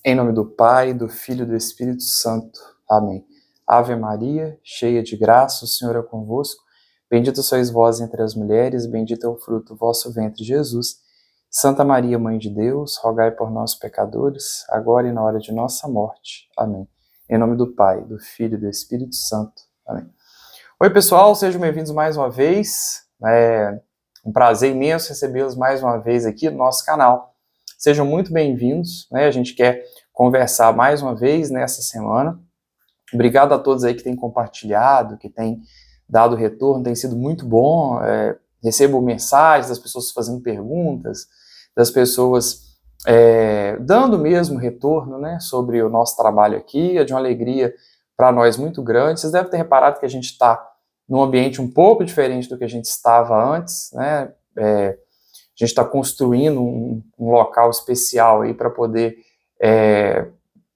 Em nome do Pai, do Filho e do Espírito Santo. Amém. Ave Maria, cheia de graça, o Senhor é convosco. Bendita sois vós entre as mulheres, bendito é o fruto do vosso ventre, Jesus. Santa Maria, Mãe de Deus, rogai por nós, pecadores, agora e na hora de nossa morte. Amém. Em nome do Pai, do Filho e do Espírito Santo. Amém. Oi, pessoal, sejam bem-vindos mais uma vez. É um prazer imenso recebê-los mais uma vez aqui no nosso canal. Sejam muito bem-vindos, né? A gente quer conversar mais uma vez nessa semana. Obrigado a todos aí que têm compartilhado, que têm dado retorno, tem sido muito bom. Recebo mensagens das pessoas fazendo perguntas, das pessoas dando mesmo retorno, né, sobre o nosso trabalho aqui. É de uma alegria para nós muito grande. Vocês devem ter reparado que a gente está num ambiente um pouco diferente do que a gente estava antes, né? A gente está construindo um local especial aí para poder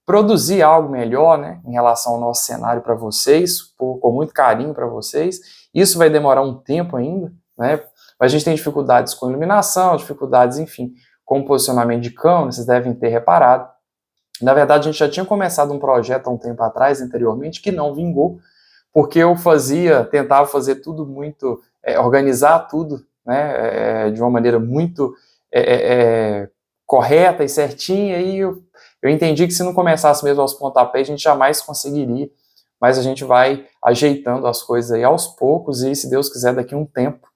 produzir algo melhor, né, em relação ao nosso cenário para vocês, com muito carinho para vocês. Isso vai demorar um tempo ainda, né? A gente tem dificuldades com iluminação, dificuldades, enfim, com posicionamento de câmera, vocês devem ter reparado. Na verdade, a gente já tinha começado um projeto há um tempo atrás, anteriormente, que não vingou, porque eu tentava fazer tudo muito, organizar tudo, né, de uma maneira muito correta e certinha, e eu entendi que se não começasse mesmo aos pontapés, a gente jamais conseguiria, mas a gente vai ajeitando as coisas aí aos poucos, e se Deus quiser, daqui a um tempo,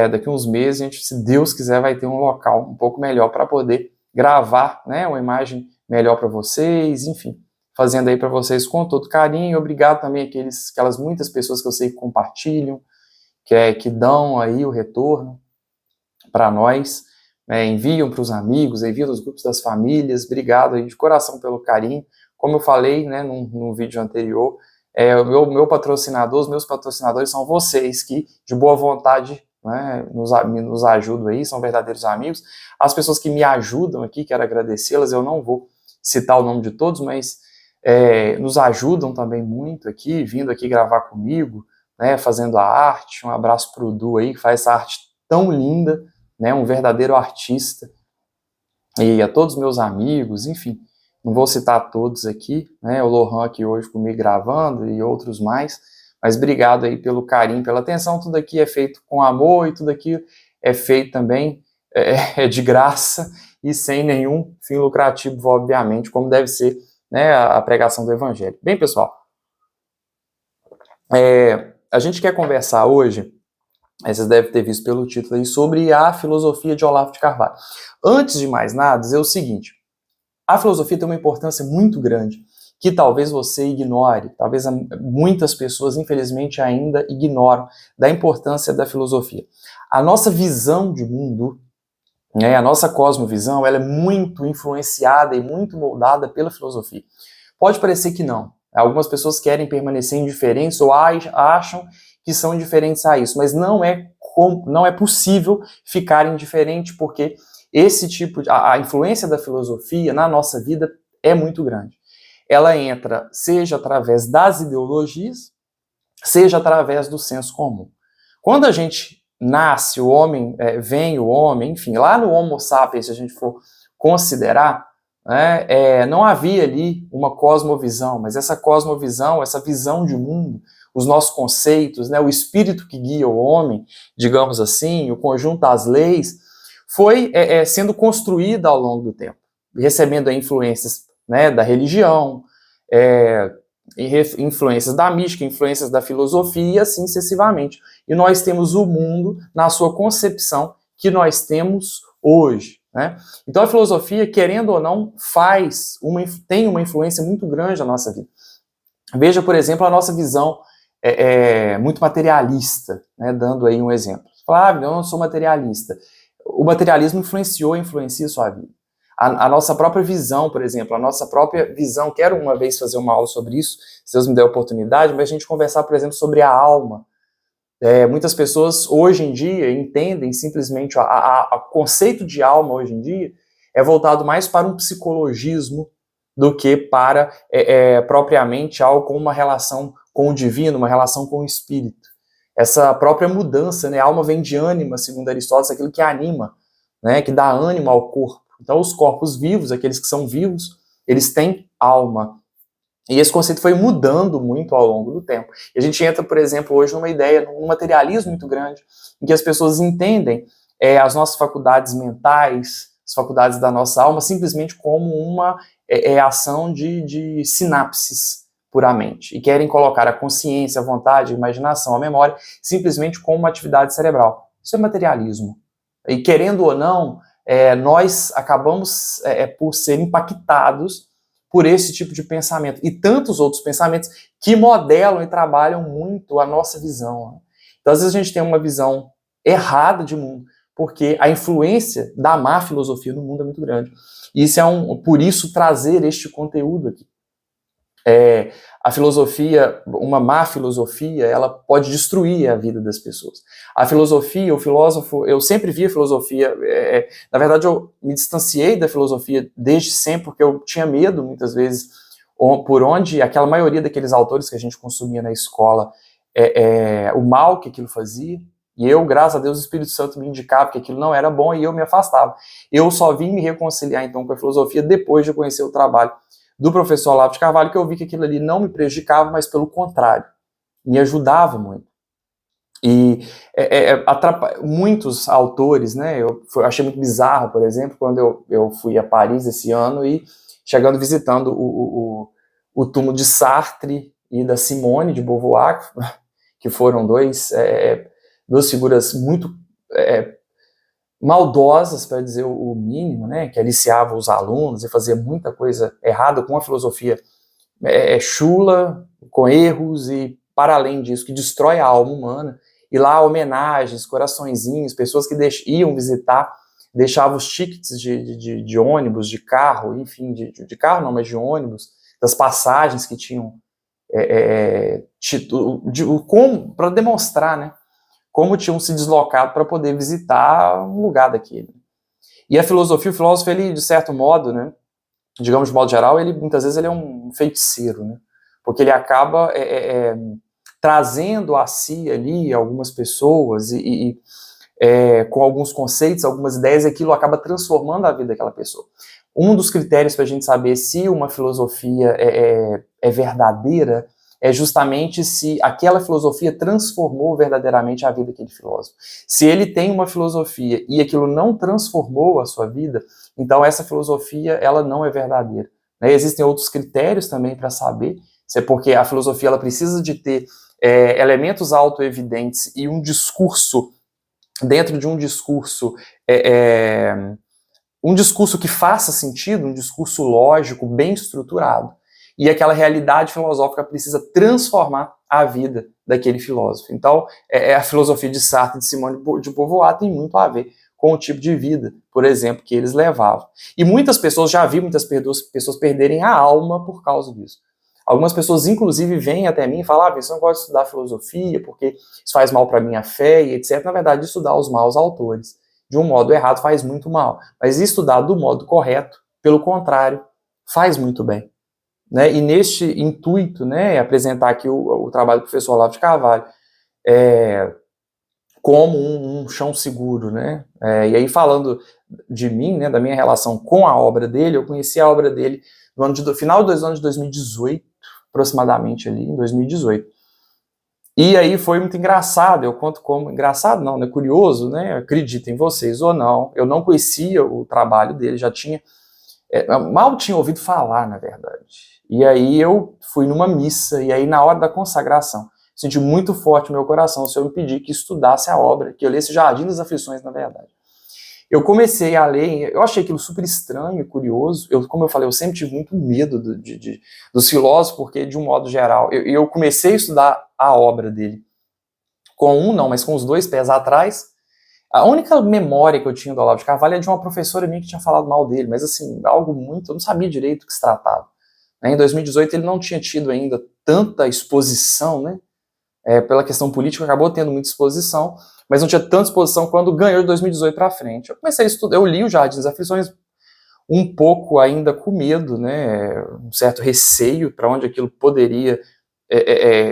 daqui a uns meses, a gente, se Deus quiser, vai ter um local um pouco melhor para poder gravar, né, uma imagem melhor para vocês, enfim, fazendo aí para vocês com todo carinho. Obrigado também aquelas muitas pessoas que eu sei que compartilham, que dão aí o retorno para nós, enviam para os amigos, enviam nos grupos das famílias. Obrigado aí de coração pelo carinho. Como eu falei, né, no vídeo anterior, o meu patrocinador, os meus patrocinadores são vocês que, de boa vontade, né, nos ajudam aí, são verdadeiros amigos. As pessoas que me ajudam aqui, quero agradecê-las, eu não vou citar o nome de todos, mas nos ajudam também muito aqui, vindo aqui gravar comigo, né, fazendo a arte. Um abraço para o Du aí, que faz essa arte tão linda, né, um verdadeiro artista. E a todos os meus amigos, enfim, não vou citar todos aqui, né, o Lohan aqui hoje comigo gravando e outros mais, mas obrigado aí pelo carinho, pela atenção. Tudo aqui é feito com amor e tudo aqui é feito também de graça e sem nenhum fim lucrativo, obviamente, como deve ser, né, a pregação do Evangelho. Bem, pessoal, a gente quer conversar hoje, vocês devem ter visto pelo título aí, sobre a filosofia de Olavo de Carvalho. Antes de mais nada, dizer o seguinte: a filosofia tem uma importância muito grande, que talvez você ignore, talvez muitas pessoas, infelizmente, ainda ignoram da importância da filosofia. A nossa visão de mundo, né, a nossa cosmovisão, ela é muito influenciada e muito moldada pela filosofia. Pode parecer que não. Algumas pessoas querem permanecer indiferentes ou acham que são indiferentes a isso, mas não é possível ficar indiferente, porque a influência da filosofia na nossa vida é muito grande. Ela entra seja através das ideologias, seja através do senso comum. Quando a gente nasce, o homem, vem o homem, enfim, lá no Homo sapiens, se a gente for considerar, né, não havia ali uma cosmovisão, mas essa cosmovisão, essa visão de mundo, os nossos conceitos, né, o espírito que guia o homem, digamos assim, o conjunto das leis, foi sendo construída ao longo do tempo, recebendo influências, né, da religião, influências da mística, influências da filosofia e assim sucessivamente. E nós temos o mundo na sua concepção que nós temos hoje, né? Então a filosofia, querendo ou não, tem uma influência muito grande na nossa vida. Veja, por exemplo, a nossa visão muito materialista, né? Dando aí um exemplo. Flávio, eu não sou materialista. O materialismo influencia a sua vida. A nossa própria visão, por exemplo, quero uma vez fazer uma aula sobre isso, se Deus me der a oportunidade, mas a gente conversar, por exemplo, sobre a alma. Muitas pessoas hoje em dia entendem simplesmente o conceito de alma hoje em dia é voltado mais para um psicologismo do que para propriamente algo com uma relação com o divino, uma relação com o espírito. Essa própria mudança, né? A alma vem de ânima, segundo Aristóteles, aquilo que anima, né? Que dá ânimo ao corpo. Então os corpos vivos, aqueles que são vivos, eles têm alma. E esse conceito foi mudando muito ao longo do tempo. E a gente entra, por exemplo, hoje numa ideia, num materialismo muito grande, em que as pessoas entendem as nossas faculdades mentais, as faculdades da nossa alma, simplesmente como uma ação de sinapses puramente. E querem colocar a consciência, a vontade, a imaginação, a memória, simplesmente como uma atividade cerebral. Isso é materialismo. E querendo ou não, nós acabamos por ser impactados por esse tipo de pensamento e tantos outros pensamentos que modelam e trabalham muito a nossa visão. Então, às vezes a gente tem uma visão errada de mundo, porque a influência da má filosofia no mundo é muito grande. E isso por isso trazer este conteúdo aqui. A filosofia, uma má filosofia, ela pode destruir a vida das pessoas. A filosofia, o filósofo, eu sempre vi a filosofia, na verdade eu me distanciei da filosofia desde sempre, porque eu tinha medo, muitas vezes, por onde aquela maioria daqueles autores que a gente consumia na escola, o mal que aquilo fazia, e eu, graças a Deus, o Espírito Santo me indicava que aquilo não era bom e eu me afastava. Eu só vim me reconciliar, então, com a filosofia depois de conhecer o trabalho do professor Olavo de Carvalho, que eu vi que aquilo ali não me prejudicava, mas pelo contrário, me ajudava muito. E muitos autores, né, eu achei muito bizarro, por exemplo, quando eu fui a Paris esse ano e chegando visitando o túmulo de Sartre e da Simone de Beauvoir, que foram duas figuras muito maldosas, para dizer o mínimo, né, que aliciavam os alunos e fazia muita coisa errada com a filosofia chula, com erros e, para além disso, que destrói a alma humana. E lá homenagens, coraçõezinhos, pessoas que iam visitar, deixavam os tickets de ônibus, de carro, enfim, de carro não, mas de ônibus, das passagens que tinham, para demonstrar, né, como tinham se deslocado para poder visitar um lugar daquele. E a filosofia, o filósofo, ele, de certo modo, né, digamos de modo geral, muitas vezes ele é um feiticeiro, né, porque ele acaba trazendo a si ali algumas pessoas com alguns conceitos, algumas ideias, e aquilo acaba transformando a vida daquela pessoa. Um dos critérios para a gente saber se uma filosofia é verdadeira é justamente se aquela filosofia transformou verdadeiramente a vida daquele filósofo. Se ele tem uma filosofia e aquilo não transformou a sua vida, então essa filosofia ela não é verdadeira. Né? Existem outros critérios também para saber, porque a filosofia ela precisa de ter elementos autoevidentes e um discurso, dentro de um discurso que faça sentido, um discurso lógico, bem estruturado. E aquela realidade filosófica precisa transformar a vida daquele filósofo. Então, a filosofia de Sartre e de Simone de Beauvoir tem muito a ver com o tipo de vida, por exemplo, que eles levavam. E muitas pessoas, já vi muitas pessoas perderem a alma por causa disso. Algumas pessoas, inclusive, vêm até mim e falam, eu não gosto de estudar filosofia porque isso faz mal para a minha fé e etc. Na verdade, estudar os maus autores de um modo errado faz muito mal. Mas estudar do modo correto, pelo contrário, faz muito bem. Né? E neste intuito, né, apresentar aqui o trabalho do professor Olavo de Carvalho como um chão seguro. Né? E aí, falando de mim, né, da minha relação com a obra dele, eu conheci a obra dele no final do ano de 2018, aproximadamente ali, em 2018. E aí foi muito engraçado, eu conto como, engraçado não, né, curioso, né, acreditem vocês ou não, eu não conhecia o trabalho dele, mal tinha ouvido falar, na verdade. E aí eu fui numa missa, e aí na hora da consagração, senti muito forte no meu coração, o Senhor me pediu que estudasse a obra, que eu lesse Jardim das Aflições, na verdade. Eu comecei a ler, eu achei aquilo super estranho e curioso, como eu falei, eu sempre tive muito medo dos filósofos, porque de um modo geral, eu comecei a estudar a obra dele mas com os dois pés atrás. A única memória que eu tinha do Olavo de Carvalho é de uma professora minha que tinha falado mal dele, mas assim, algo muito, eu não sabia direito do que se tratava. Em 2018 ele não tinha tido ainda tanta exposição, né? Pela questão política, acabou tendo muita exposição, mas não tinha tanta exposição quando ganhou de 2018 para frente. Eu comecei a estudar, eu li o Jardim das Aflições um pouco ainda com medo, né, um certo receio para onde aquilo poderia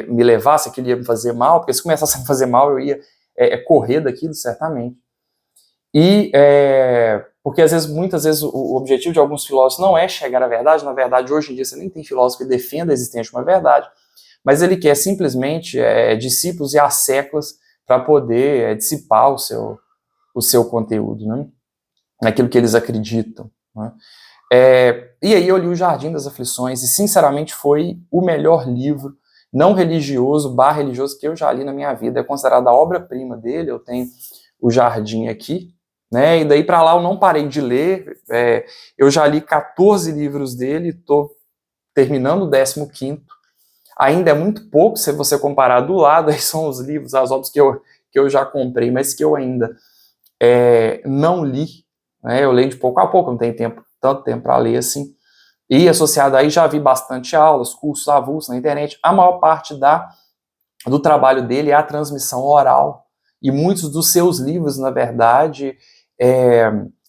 me levar, se aquilo ia me fazer mal, porque se começasse a me fazer mal eu ia correr daquilo, certamente. E porque muitas vezes o objetivo de alguns filósofos não é chegar à verdade. Na verdade, hoje em dia você nem tem filósofo que defenda a existência de uma verdade, mas ele quer simplesmente discípulos e asseclas para poder dissipar o seu conteúdo, né? Naquilo que eles acreditam, né? E aí eu li O Jardim das Aflições, e sinceramente foi o melhor livro não religioso, religioso, que eu já li na minha vida. É considerado a obra-prima dele. Eu tenho O Jardim aqui, né? E daí para lá eu não parei de ler. Eu já li 14 livros dele, estou terminando o 15º. Ainda é muito pouco se você comparar do lado, aí são os livros, as obras que eu já comprei, mas que eu ainda não li, né? Eu leio de pouco a pouco, não tenho tanto tempo para ler assim. E associado aí já vi bastante aulas, cursos avulsos na internet. A maior parte do trabalho dele é a transmissão oral, e muitos dos seus livros, na verdade,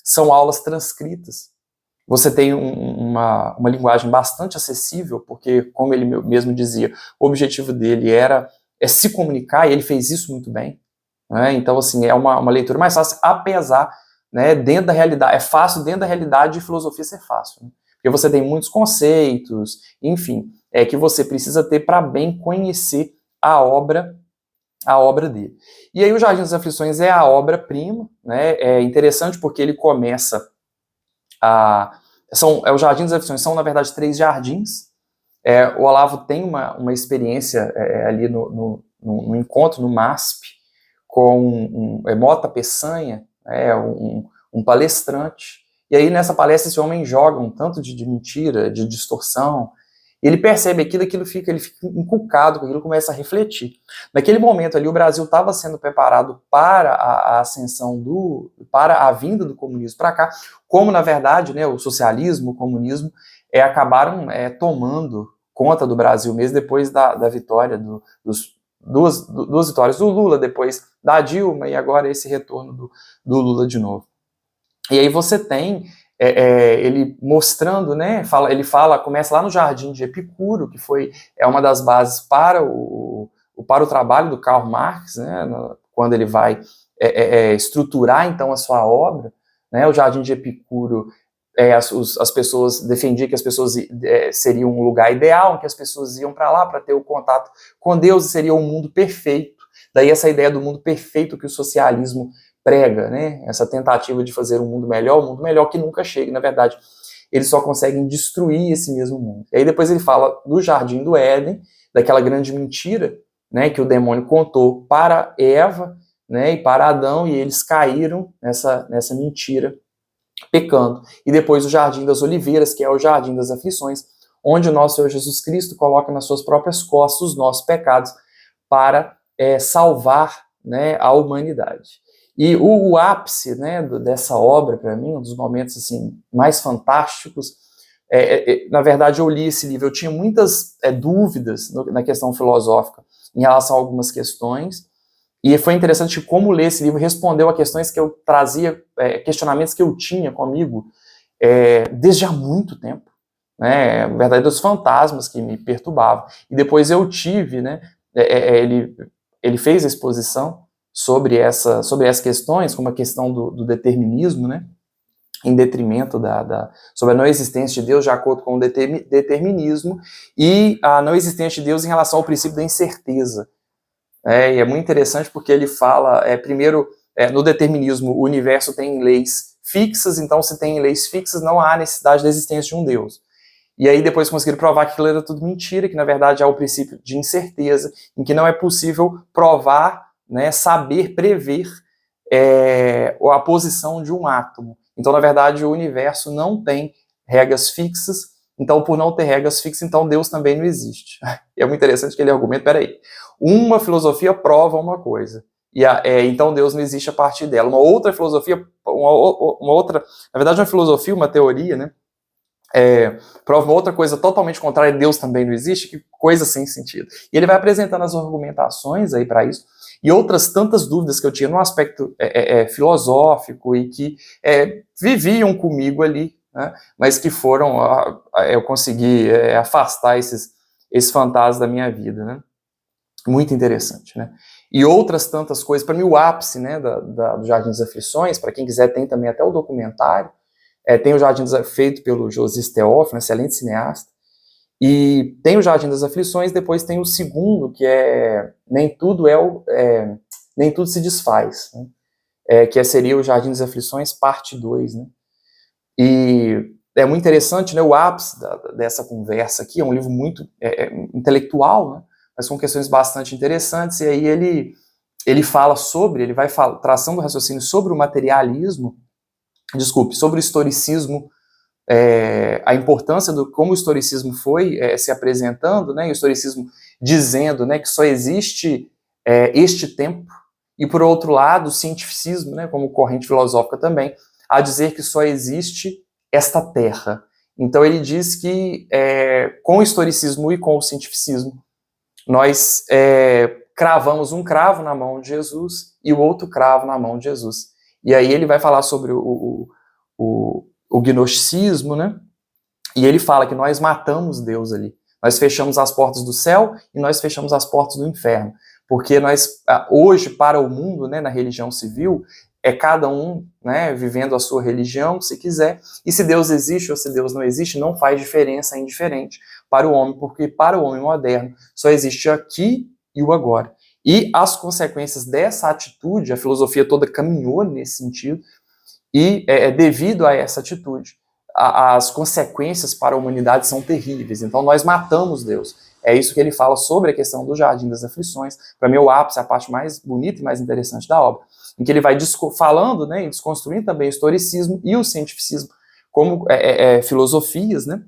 são aulas transcritas. Você tem uma linguagem bastante acessível, porque, como ele mesmo dizia, o objetivo dele é se comunicar, e ele fez isso muito bem, né? Então, assim, é uma leitura mais fácil, apesar, né, dentro da realidade, é fácil dentro da realidade de filosofia ser fácil, né? Porque você tem muitos conceitos, enfim, que você precisa ter para bem conhecer a obra dele. E aí o Jardim das Aflições é a obra-prima, né? É interessante porque ele começa o Jardim das Aflições são, na verdade, 3 jardins. O Olavo tem uma experiência ali no encontro, no MASP, com Mota Peçanha, um palestrante. E aí, nessa palestra, esse homem joga um tanto de mentira, de distorção, e ele percebe aquilo, ele fica encucado com aquilo, começa a refletir. Naquele momento ali, o Brasil estava sendo preparado para a ascensão para a vinda do comunismo para cá, como, na verdade, né, o socialismo, o comunismo, acabaram tomando conta do Brasil mesmo, depois da vitória duas vitórias do Lula, depois da Dilma, e agora esse retorno do Lula de novo. E aí você tem ele mostrando, né, começa lá no Jardim de Epicuro, que foi uma das bases para o trabalho do Karl Marx, né, quando ele vai estruturar então a sua obra, né? O Jardim de Epicuro, as pessoas defendiam que as pessoas seriam um lugar ideal, em que as pessoas iam para lá para ter o contato com Deus, e seria um mundo perfeito. Daí essa ideia do mundo perfeito que o socialismo prega, né? Essa tentativa de fazer um mundo melhor que nunca chega. Na verdade, eles só conseguem destruir esse mesmo mundo. E aí depois ele fala do Jardim do Éden, daquela grande mentira, né, que o demônio contou para Eva, né, e para Adão, e eles caíram nessa mentira, pecando. E depois o Jardim das Oliveiras, que é o Jardim das Aflições, onde o nosso Senhor Jesus Cristo coloca nas suas próprias costas os nossos pecados para salvar, né, a humanidade. E o ápice, né, dessa obra, para mim, um dos momentos assim, mais fantásticos, na verdade eu li esse livro, eu tinha muitas dúvidas na questão filosófica em relação a algumas questões, e foi interessante como ler esse livro respondeu a questões que eu trazia, questionamentos que eu tinha comigo desde há muito tempo, né, verdadeiros fantasmas que me perturbavam. E depois eu tive, né, ele fez a exposição sobre essas questões, como a questão do determinismo, né, em detrimento sobre a não existência de Deus, de acordo com o determinismo, e a não existência de Deus em relação ao princípio da incerteza. E é muito interessante porque ele fala, primeiro, no determinismo, o universo tem leis fixas, então se tem leis fixas, não há necessidade da existência de um Deus. E aí depois conseguiram provar que aquilo era tudo mentira, que na verdade há o princípio de incerteza, em que não é possível provar, né, saber, prever a posição de um átomo. Então, na verdade, o universo não tem regras fixas, então, por não ter regras fixas, então Deus também não existe. E é muito interessante que ele argumenta, peraí, uma filosofia prova uma coisa, e então Deus não existe a partir dela. Uma outra filosofia, na verdade, uma filosofia, uma teoria, né, prova uma outra coisa totalmente contrária, Deus também não existe, que coisa sem sentido. E ele vai apresentando as argumentações aí para isso, e outras tantas dúvidas que eu tinha no aspecto filosófico e que viviam comigo ali, né, mas que eu consegui afastar esses fantasmas da minha vida, né? Muito interessante, né? e outras tantas coisas. Para mim, o ápice, né, do Jardim das Aflições, para quem quiser, tem também até o documentário, tem o Jardim feito pelo José Teófilo, um excelente cineasta, e tem o Jardim das Aflições, depois tem o segundo, que é Nem Tudo Nem Tudo Se Desfaz, né, que seria o Jardim das Aflições, parte 2, né, e é muito interessante, né, o ápice dessa conversa aqui, é um livro muito intelectual, né, mas com questões bastante interessantes, e aí ele fala sobre, ele vai traçando o raciocínio sobre o materialismo, sobre o historicismo, a importância do como o historicismo foi se apresentando, né, e o historicismo dizendo, né, que só existe este tempo, e por outro lado o cientificismo, né, como corrente filosófica também, a dizer que só existe esta terra. Então ele diz que com o historicismo e com o cientificismo nós cravamos um cravo na mão de Jesus e o outro cravo na mão de Jesus. E aí ele vai falar sobre o gnosticismo, né? E ele fala que nós matamos Deus ali. Nós fechamos as portas do céu e nós fechamos as portas do inferno. Porque nós, hoje, para o mundo, né, na religião civil, cada um, né, vivendo a sua religião, se quiser, e se Deus existe ou se Deus não existe, não faz diferença, é indiferente para o homem, porque para o homem moderno só existe aqui e o agora. E as consequências dessa atitude, a filosofia toda caminhou nesse sentido, e devido a essa atitude, as consequências para a humanidade são terríveis. Então nós matamos Deus. É isso que ele fala sobre a questão do Jardim das Aflições. Para mim, o ápice é a parte mais bonita e mais interessante da obra, em que ele vai falando, né, e desconstruindo também o historicismo e o cientificismo como filosofias, né,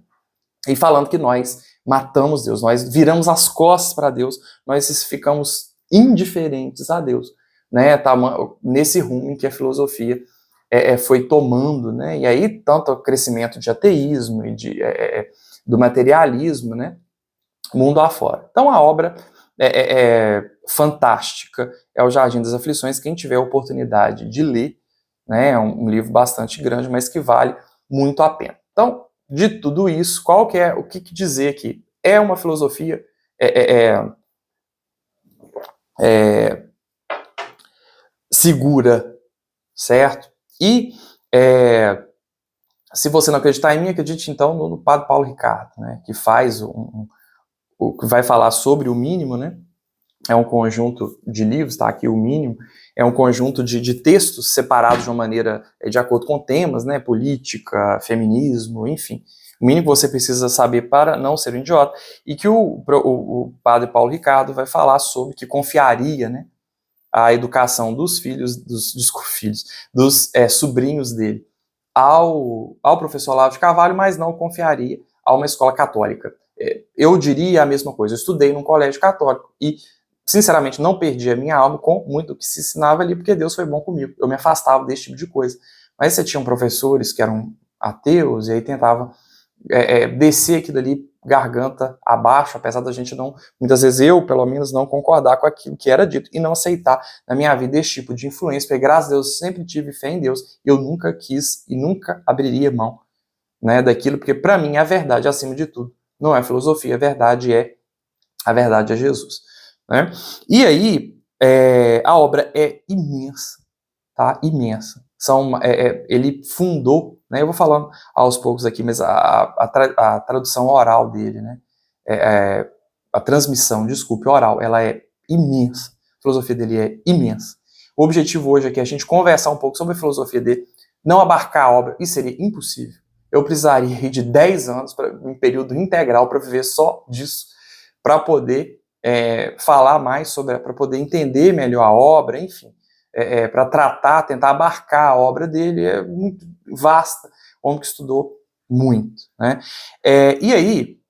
e falando que nós matamos Deus, nós viramos as costas para Deus, nós ficamos indiferentes a Deus, né, nesse rumo em que a filosofia foi tomando, né, e aí tanto o crescimento de ateísmo e do materialismo, né, mundo afora. Então a obra fantástica, é o Jardim das Aflições. Quem tiver a oportunidade de ler, né, é um livro bastante grande, mas que vale muito a pena. Então, de tudo isso, o que dizer aqui? É uma filosofia segura, certo? E se você não acreditar em mim, acredite então no Padre Paulo Ricardo, né, que faz que vai falar sobre o mínimo, né? É um conjunto de livros, tá aqui o mínimo, é um conjunto de textos separados de uma maneira de acordo com temas, né? Política, feminismo, enfim. O mínimo que você precisa saber para não ser um idiota, e que o Padre Paulo Ricardo vai falar sobre que confiaria, né, a educação dos dos sobrinhos dele ao professor Olavo de Carvalho, mas não confiaria a uma escola católica. Eu diria a mesma coisa, eu estudei num colégio católico e, sinceramente, não perdi a minha alma com muito do que se ensinava ali, porque Deus foi bom comigo, eu me afastava desse tipo de coisa. Mas você tinha professores que eram ateus e aí tentavam descer aquilo ali garganta abaixo, apesar da gente não, muitas vezes eu, pelo menos, não concordar com aquilo que era dito e não aceitar na minha vida esse tipo de influência, porque graças a Deus sempre tive fé em Deus e eu nunca quis e nunca abriria mão, né, daquilo, porque para mim a verdade acima de tudo. Não é filosofia, a verdade é Jesus, né? E aí, a obra é imensa, tá? Imensa. Ele fundou, né? Eu vou falando aos poucos aqui, mas a tradução oral dele, né? A transmissão, desculpe, oral, ela é imensa. A filosofia dele é imensa. O objetivo hoje aqui é a gente conversar um pouco sobre a filosofia dele, não abarcar a obra, isso seria impossível. Eu precisaria de 10 anos, um período integral, para viver só disso, para poder falar mais sobre, para poder entender melhor a obra, enfim, para tentar abarcar a obra dele, é muito vasta, homem que estudou muito, né? E aí,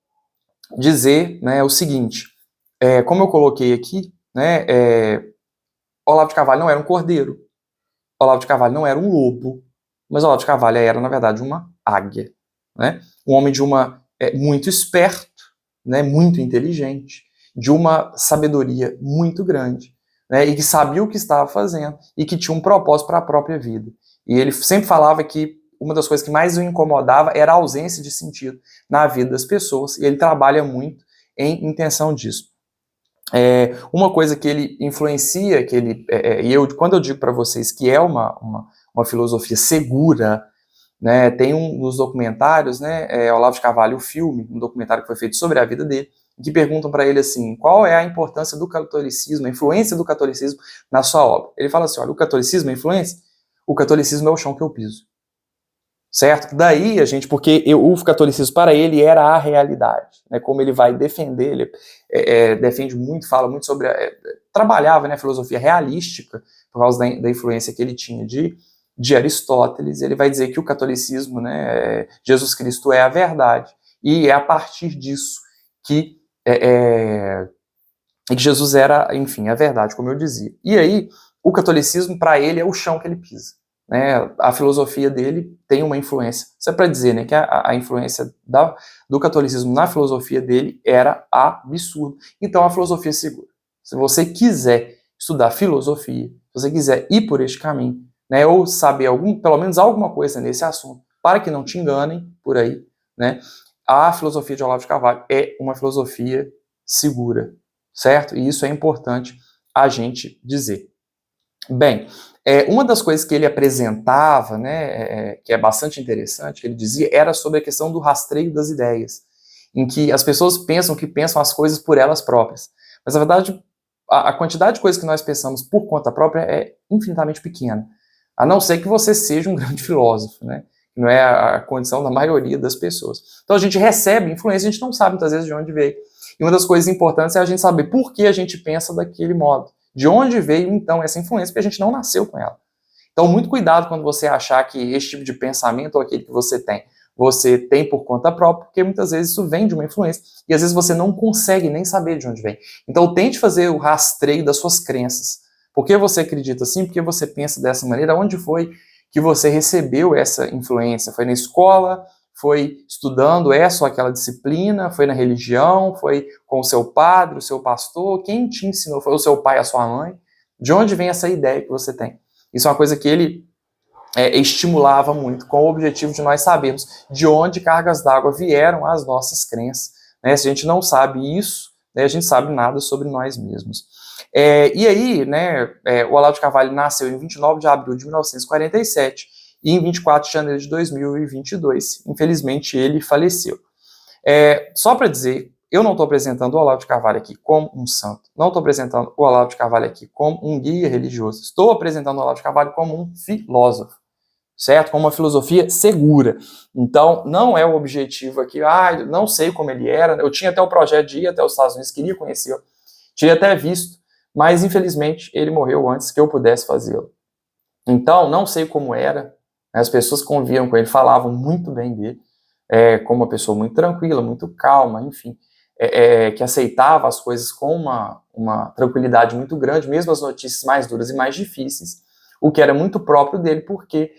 dizer, né, o seguinte, como eu coloquei aqui, né, Olavo de Carvalho não era um cordeiro, Olavo de Carvalho não era um lobo, mas Olavo de Carvalho era, na verdade, uma águia, né? Um homem muito esperto, né? Muito inteligente, de uma sabedoria muito grande, né? E que sabia o que estava fazendo e que tinha um propósito para a própria vida. E ele sempre falava que uma das coisas que mais o incomodava era a ausência de sentido na vida das pessoas, e ele trabalha muito em intenção disso. Uma coisa que ele influencia, quando eu digo para vocês que é uma filosofia segura, né, tem um dos documentários, né, Olavo de Carvalho, o filme, um documentário que foi feito sobre a vida dele, que perguntam para ele assim, qual é a importância do catolicismo, a influência do catolicismo na sua obra. Ele fala assim, olha, o catolicismo é influência? O catolicismo é o chão que eu piso. Certo? Daí porque o catolicismo para ele era a realidade, né? Como ele vai defender, ele defende muito, fala muito sobre, trabalhava, né, a filosofia realística, por causa da influência que ele tinha de Aristóteles. Ele vai dizer que o catolicismo, né, Jesus Cristo é a verdade, e é a partir disso que Jesus era, enfim, a verdade, como eu dizia. E aí, o catolicismo, para ele, é o chão que ele pisa. Né? A filosofia dele tem uma influência. Isso é para dizer, né, que a influência do catolicismo na filosofia dele era absurda. Então, a filosofia é segura. Se você quiser estudar filosofia, se você quiser ir por este caminho, né, ou saber pelo menos alguma coisa nesse assunto, para que não te enganem por aí, né, a filosofia de Olavo de Carvalho é uma filosofia segura, certo? E isso é importante a gente dizer. Bem, uma das coisas que ele apresentava, né, que é bastante interessante, que ele dizia, era sobre a questão do rastreio das ideias, em que as pessoas pensam que pensam as coisas por elas próprias. Mas, na verdade, a quantidade de coisas que nós pensamos por conta própria é infinitamente pequena, a não ser que você seja um grande filósofo, né? Não é a condição da maioria das pessoas. Então, a gente recebe influência, a gente não sabe muitas vezes de onde veio. E uma das coisas importantes é a gente saber por que a gente pensa daquele modo. De onde veio, então, essa influência, porque a gente não nasceu com ela. Então, muito cuidado quando você achar que esse tipo de pensamento ou aquele que você tem por conta própria, porque muitas vezes isso vem de uma influência, e às vezes você não consegue nem saber de onde vem. Então, tente fazer o rastreio das suas crenças. Por que você acredita assim? Por que você pensa dessa maneira? Onde foi que você recebeu essa influência? Foi na escola? Foi estudando essa ou aquela disciplina? Foi na religião? Foi com o seu padre, o seu pastor? Quem te ensinou? Foi o seu pai, a sua mãe? De onde vem essa ideia que você tem? Isso é uma coisa que ele estimulava muito, com o objetivo de nós sabermos de onde cargas d'água vieram as nossas crenças. Né? Se a gente não sabe isso, né, a gente sabe nada sobre nós mesmos. E aí, né, o Olavo de Carvalho nasceu em 29 de abril de 1947 e em 24 de janeiro de 2022. Infelizmente, ele faleceu. Só para dizer, eu não estou apresentando o Olavo de Carvalho aqui como um santo, não estou apresentando o Olavo de Carvalho aqui como um guia religioso, estou apresentando o Olavo de Carvalho como um filósofo, certo? Com uma filosofia segura. Então, não é o objetivo aqui, não sei como ele era, eu tinha até o projeto de ir até os Estados Unidos, queria conhecer, tinha até visto, mas infelizmente ele morreu antes que eu pudesse fazê-lo. Então, não sei como era, as pessoas que conviviam com ele falavam muito bem dele, como uma pessoa muito tranquila, muito calma, enfim, que aceitava as coisas com uma tranquilidade muito grande, mesmo as notícias mais duras e mais difíceis, o que era muito próprio dele, porque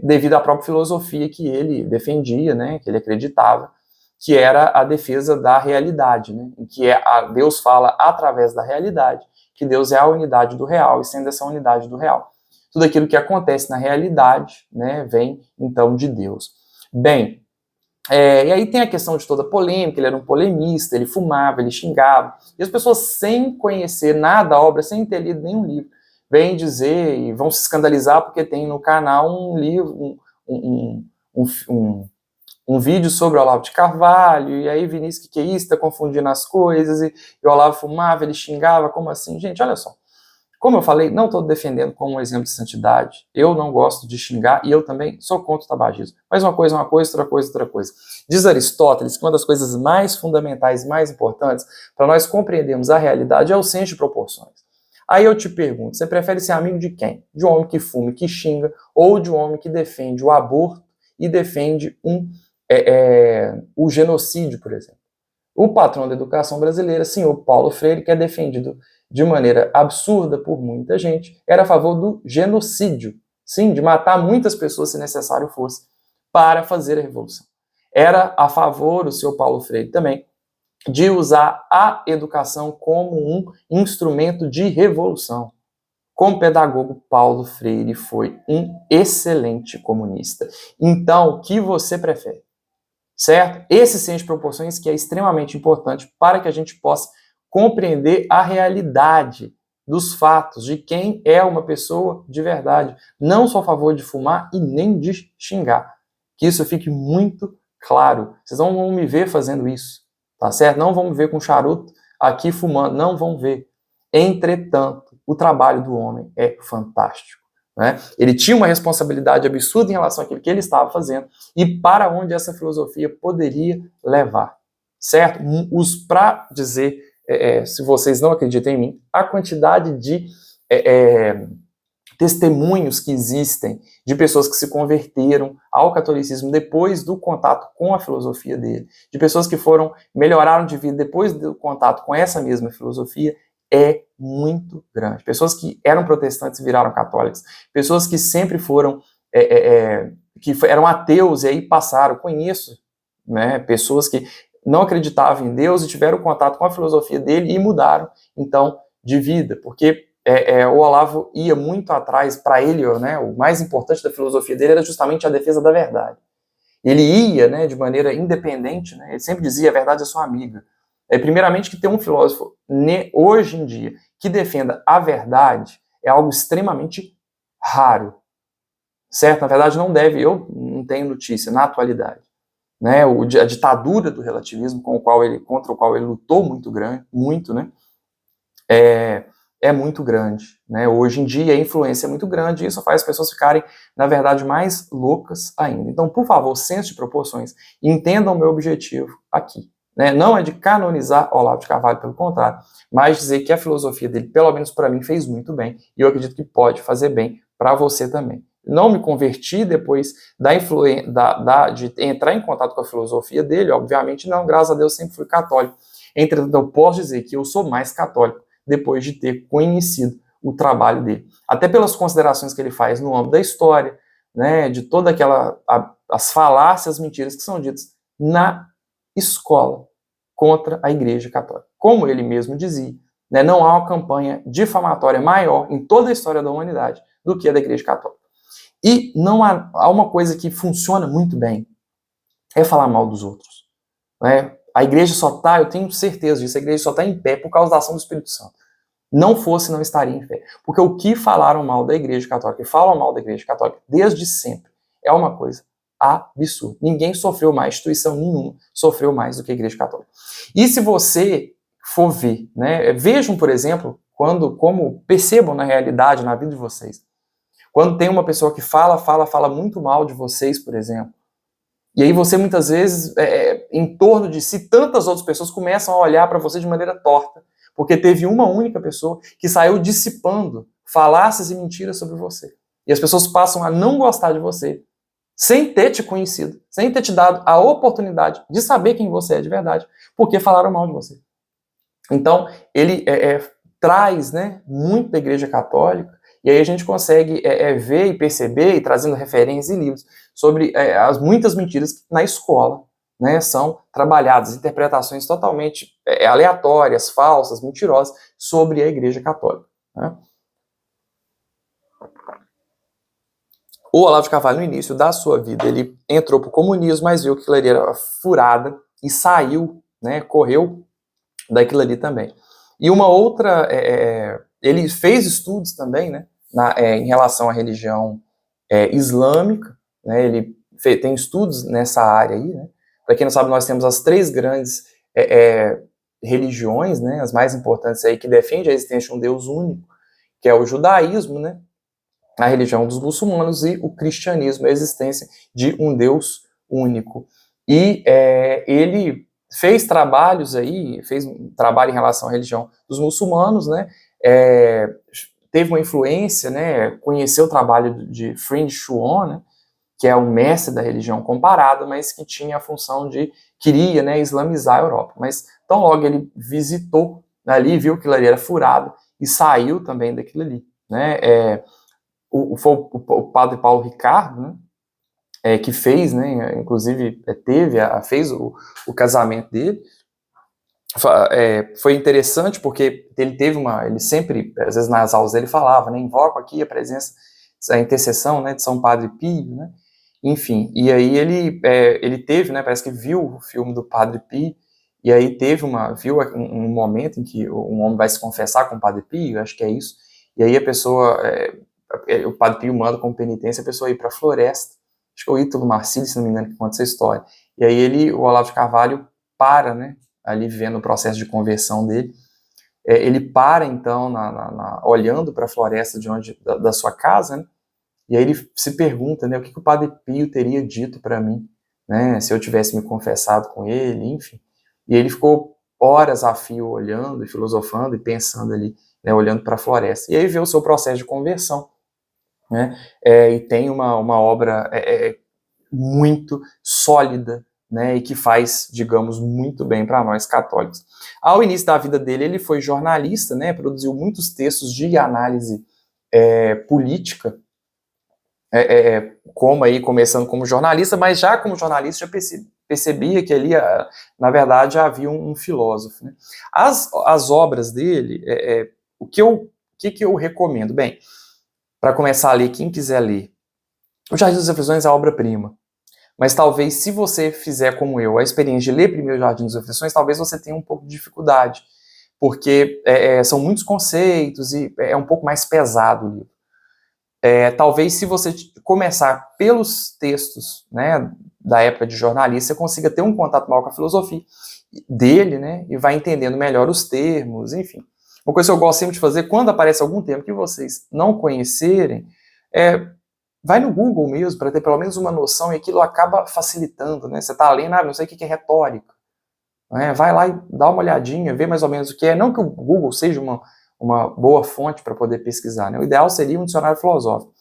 devido à própria filosofia que ele defendia, né, que ele acreditava, que era a defesa da realidade, né, em que Deus fala através da realidade, que Deus é a unidade do real, e sendo essa unidade do real, tudo aquilo que acontece na realidade, né, vem então de Deus. Bem, e aí tem a questão de toda a polêmica, ele era um polemista, ele fumava, ele xingava, e as pessoas sem conhecer nada da obra, sem ter lido nenhum livro, vêm dizer e vão se escandalizar porque tem no canal um livro, um vídeo sobre o Olavo de Carvalho, e aí Vinícius, que é isso, tá confundindo as coisas, e o Olavo fumava, ele xingava, como assim? Gente, olha só, como eu falei, não estou defendendo como um exemplo de santidade, eu não gosto de xingar, e eu também sou contra o tabagismo, mas uma coisa é uma coisa, outra coisa é outra coisa. Diz Aristóteles que uma das coisas mais fundamentais, mais importantes, para nós compreendermos a realidade é o senso de proporções. Aí eu te pergunto, você prefere ser amigo de quem? De um homem que fuma e que xinga, ou de um homem que defende o aborto e defende o genocídio, por exemplo? O patrão da educação brasileira, senhor Paulo Freire, que é defendido de maneira absurda por muita gente, era a favor do genocídio, sim, de matar muitas pessoas se necessário fosse, para fazer a revolução. Era a favor, o senhor Paulo Freire também, de usar a educação como um instrumento de revolução. Como pedagogo, Paulo Freire foi um excelente comunista. Então, o que você prefere? Certo? Esse senso de proporções que é extremamente importante para que a gente possa compreender a realidade dos fatos, de quem é uma pessoa de verdade. Não sou a favor de fumar e nem de xingar. Que isso fique muito claro. Vocês não vão me ver fazendo isso, tá certo? Não vão me ver com charuto aqui fumando, não vão ver. Entretanto, o trabalho do homem é fantástico, né? Ele tinha uma responsabilidade absurda em relação àquilo que ele estava fazendo e para onde essa filosofia poderia levar, certo? Para dizer, se vocês não acreditam em mim, a quantidade de testemunhos que existem de pessoas que se converteram ao catolicismo depois do contato com a filosofia dele, de pessoas que melhoraram de vida depois do contato com essa mesma filosofia, é muito grande. Pessoas que eram protestantes e viraram católicas, pessoas que sempre foram, que eram ateus e aí passaram, conheço, né, pessoas que não acreditavam em Deus e tiveram contato com a filosofia dele e mudaram, então, de vida, porque o Olavo ia muito atrás, para ele, né, o mais importante da filosofia dele era justamente a defesa da verdade. Ele ia, né, de maneira independente, né, ele sempre dizia, a verdade é sua amiga. Primeiramente, que ter um filósofo, hoje em dia, que defenda a verdade é algo extremamente raro, certo? Na verdade, não deve, eu não tenho notícia, na atualidade. Né, a ditadura do relativismo contra o qual ele lutou muito, né, é muito grande, né? Hoje em dia a influência é muito grande e isso faz as pessoas ficarem, na verdade, mais loucas ainda. Então, por favor, senso de proporções, entendam o meu objetivo aqui, né? Não é de canonizar Olavo de Carvalho, pelo contrário, mas dizer que a filosofia dele, pelo menos para mim, fez muito bem e eu acredito que pode fazer bem para você também. Não me converti depois de entrar em contato com a filosofia dele, obviamente não, graças a Deus sempre fui católico. Entretanto, eu posso dizer que eu sou mais católico depois de ter conhecido o trabalho dele. Até pelas considerações que ele faz no âmbito da história, né, de toda as falácias, mentiras que são ditas na escola contra a Igreja Católica. Como ele mesmo dizia, né, não há uma campanha difamatória maior em toda a história da humanidade do que a da Igreja Católica. E não há uma coisa que funciona muito bem, é falar mal dos outros, né? A igreja só está, eu tenho certeza disso, a igreja só está em pé por causa da ação do Espírito Santo. Não fosse, não estaria em pé. Porque o que falaram mal da Igreja Católica e falam mal da Igreja Católica desde sempre é uma coisa absurda. Ninguém sofreu mais, instituição nenhuma sofreu mais do que a Igreja Católica. E se você for ver, né, vejam, por exemplo, como percebam na realidade, na vida de vocês, quando tem uma pessoa que fala muito mal de vocês, por exemplo, e aí você muitas vezes, em torno de si, tantas outras pessoas começam a olhar para você de maneira torta, porque teve uma única pessoa que saiu dissipando falácias e mentiras sobre você. E as pessoas passam a não gostar de você, sem ter te conhecido, sem ter te dado a oportunidade de saber quem você é de verdade, porque falaram mal de você. Então, ele traz, né, muito da Igreja Católica, e aí a gente consegue ver e perceber, e trazendo referências e livros, sobre as muitas mentiras que na escola, né, são trabalhadas, interpretações totalmente aleatórias, falsas, mentirosas, sobre a Igreja Católica. Né? O Olavo de Carvalho, no início da sua vida, ele entrou para o comunismo, mas viu que aquilo ali era furada, e saiu, né, correu daquilo ali também. E uma outra, ele fez estudos também, né, em relação à religião islâmica, né, ele tem estudos nessa área aí, né. Para quem não sabe, nós temos as 3 grandes religiões, né, as mais importantes aí, que defendem a existência de um Deus único, que é o judaísmo, né, a religião dos muçulmanos, e o cristianismo, a existência de um Deus único. E ele fez trabalhos aí, fez um trabalho em relação à religião dos muçulmanos, né, teve uma influência, né, conheceu o trabalho de Friend Shuon, né, que é um mestre da religião comparada, mas que tinha a função queria, né, islamizar a Europa. Mas tão logo ele visitou ali, viu que aquilo ali era furado e saiu também daquilo ali, né. Foi o padre Paulo Ricardo, né, que fez, né, inclusive fez o casamento dele. Foi interessante porque ele sempre, às vezes nas aulas ele falava, né, invoco aqui a presença, a intercessão, né, de São Padre Pio, né, enfim, e aí ele teve, né, parece que viu o filme do Padre Pio e aí viu um momento em que um homem vai se confessar com o Padre Pio, acho que é isso, e aí a pessoa, o Padre Pio manda como penitência a pessoa ir para a floresta, acho que é o Ítalo Marcílio, se não me engano, que conta essa história, e aí o Olavo de Carvalho para, né, ali vivendo o processo de conversão dele, ele para então, olhando para a floresta da sua casa, né, e aí ele se pergunta, né, o que o Padre Pio teria dito para mim, né, se eu tivesse me confessado com ele, enfim. E ele ficou horas a fio olhando e filosofando e pensando ali, né, olhando para a floresta. E aí vê o seu processo de conversão, né, e tem uma obra muito sólida, né, e que faz, digamos, muito bem para nós católicos. Ao início da vida dele, ele foi jornalista, né, produziu muitos textos de análise política, começando como jornalista, mas já como jornalista já percebia que ali, na verdade, havia um filósofo. Né? As obras dele, o que eu recomendo? Bem, para começar a ler, quem quiser ler, O Jardim das Aflições é a obra-prima. Mas talvez, se você fizer como eu, a experiência de ler primeiro o Jardim das Aflições, talvez você tenha um pouco de dificuldade, porque são muitos conceitos e é um pouco mais pesado o livro. Talvez, se você começar pelos textos, né, da época de jornalista, você consiga ter um contato maior com a filosofia dele, né, e vai entendendo melhor os termos, enfim. Uma coisa que eu gosto sempre de fazer, quando aparece algum termo que vocês não conhecerem, vai no Google mesmo, para ter pelo menos uma noção, e aquilo acaba facilitando, né? Você está lendo, não sei o que é retórica. Vai lá e dá uma olhadinha, vê mais ou menos o que é. Não que o Google seja uma boa fonte para poder pesquisar, né? O ideal seria um dicionário filosófico.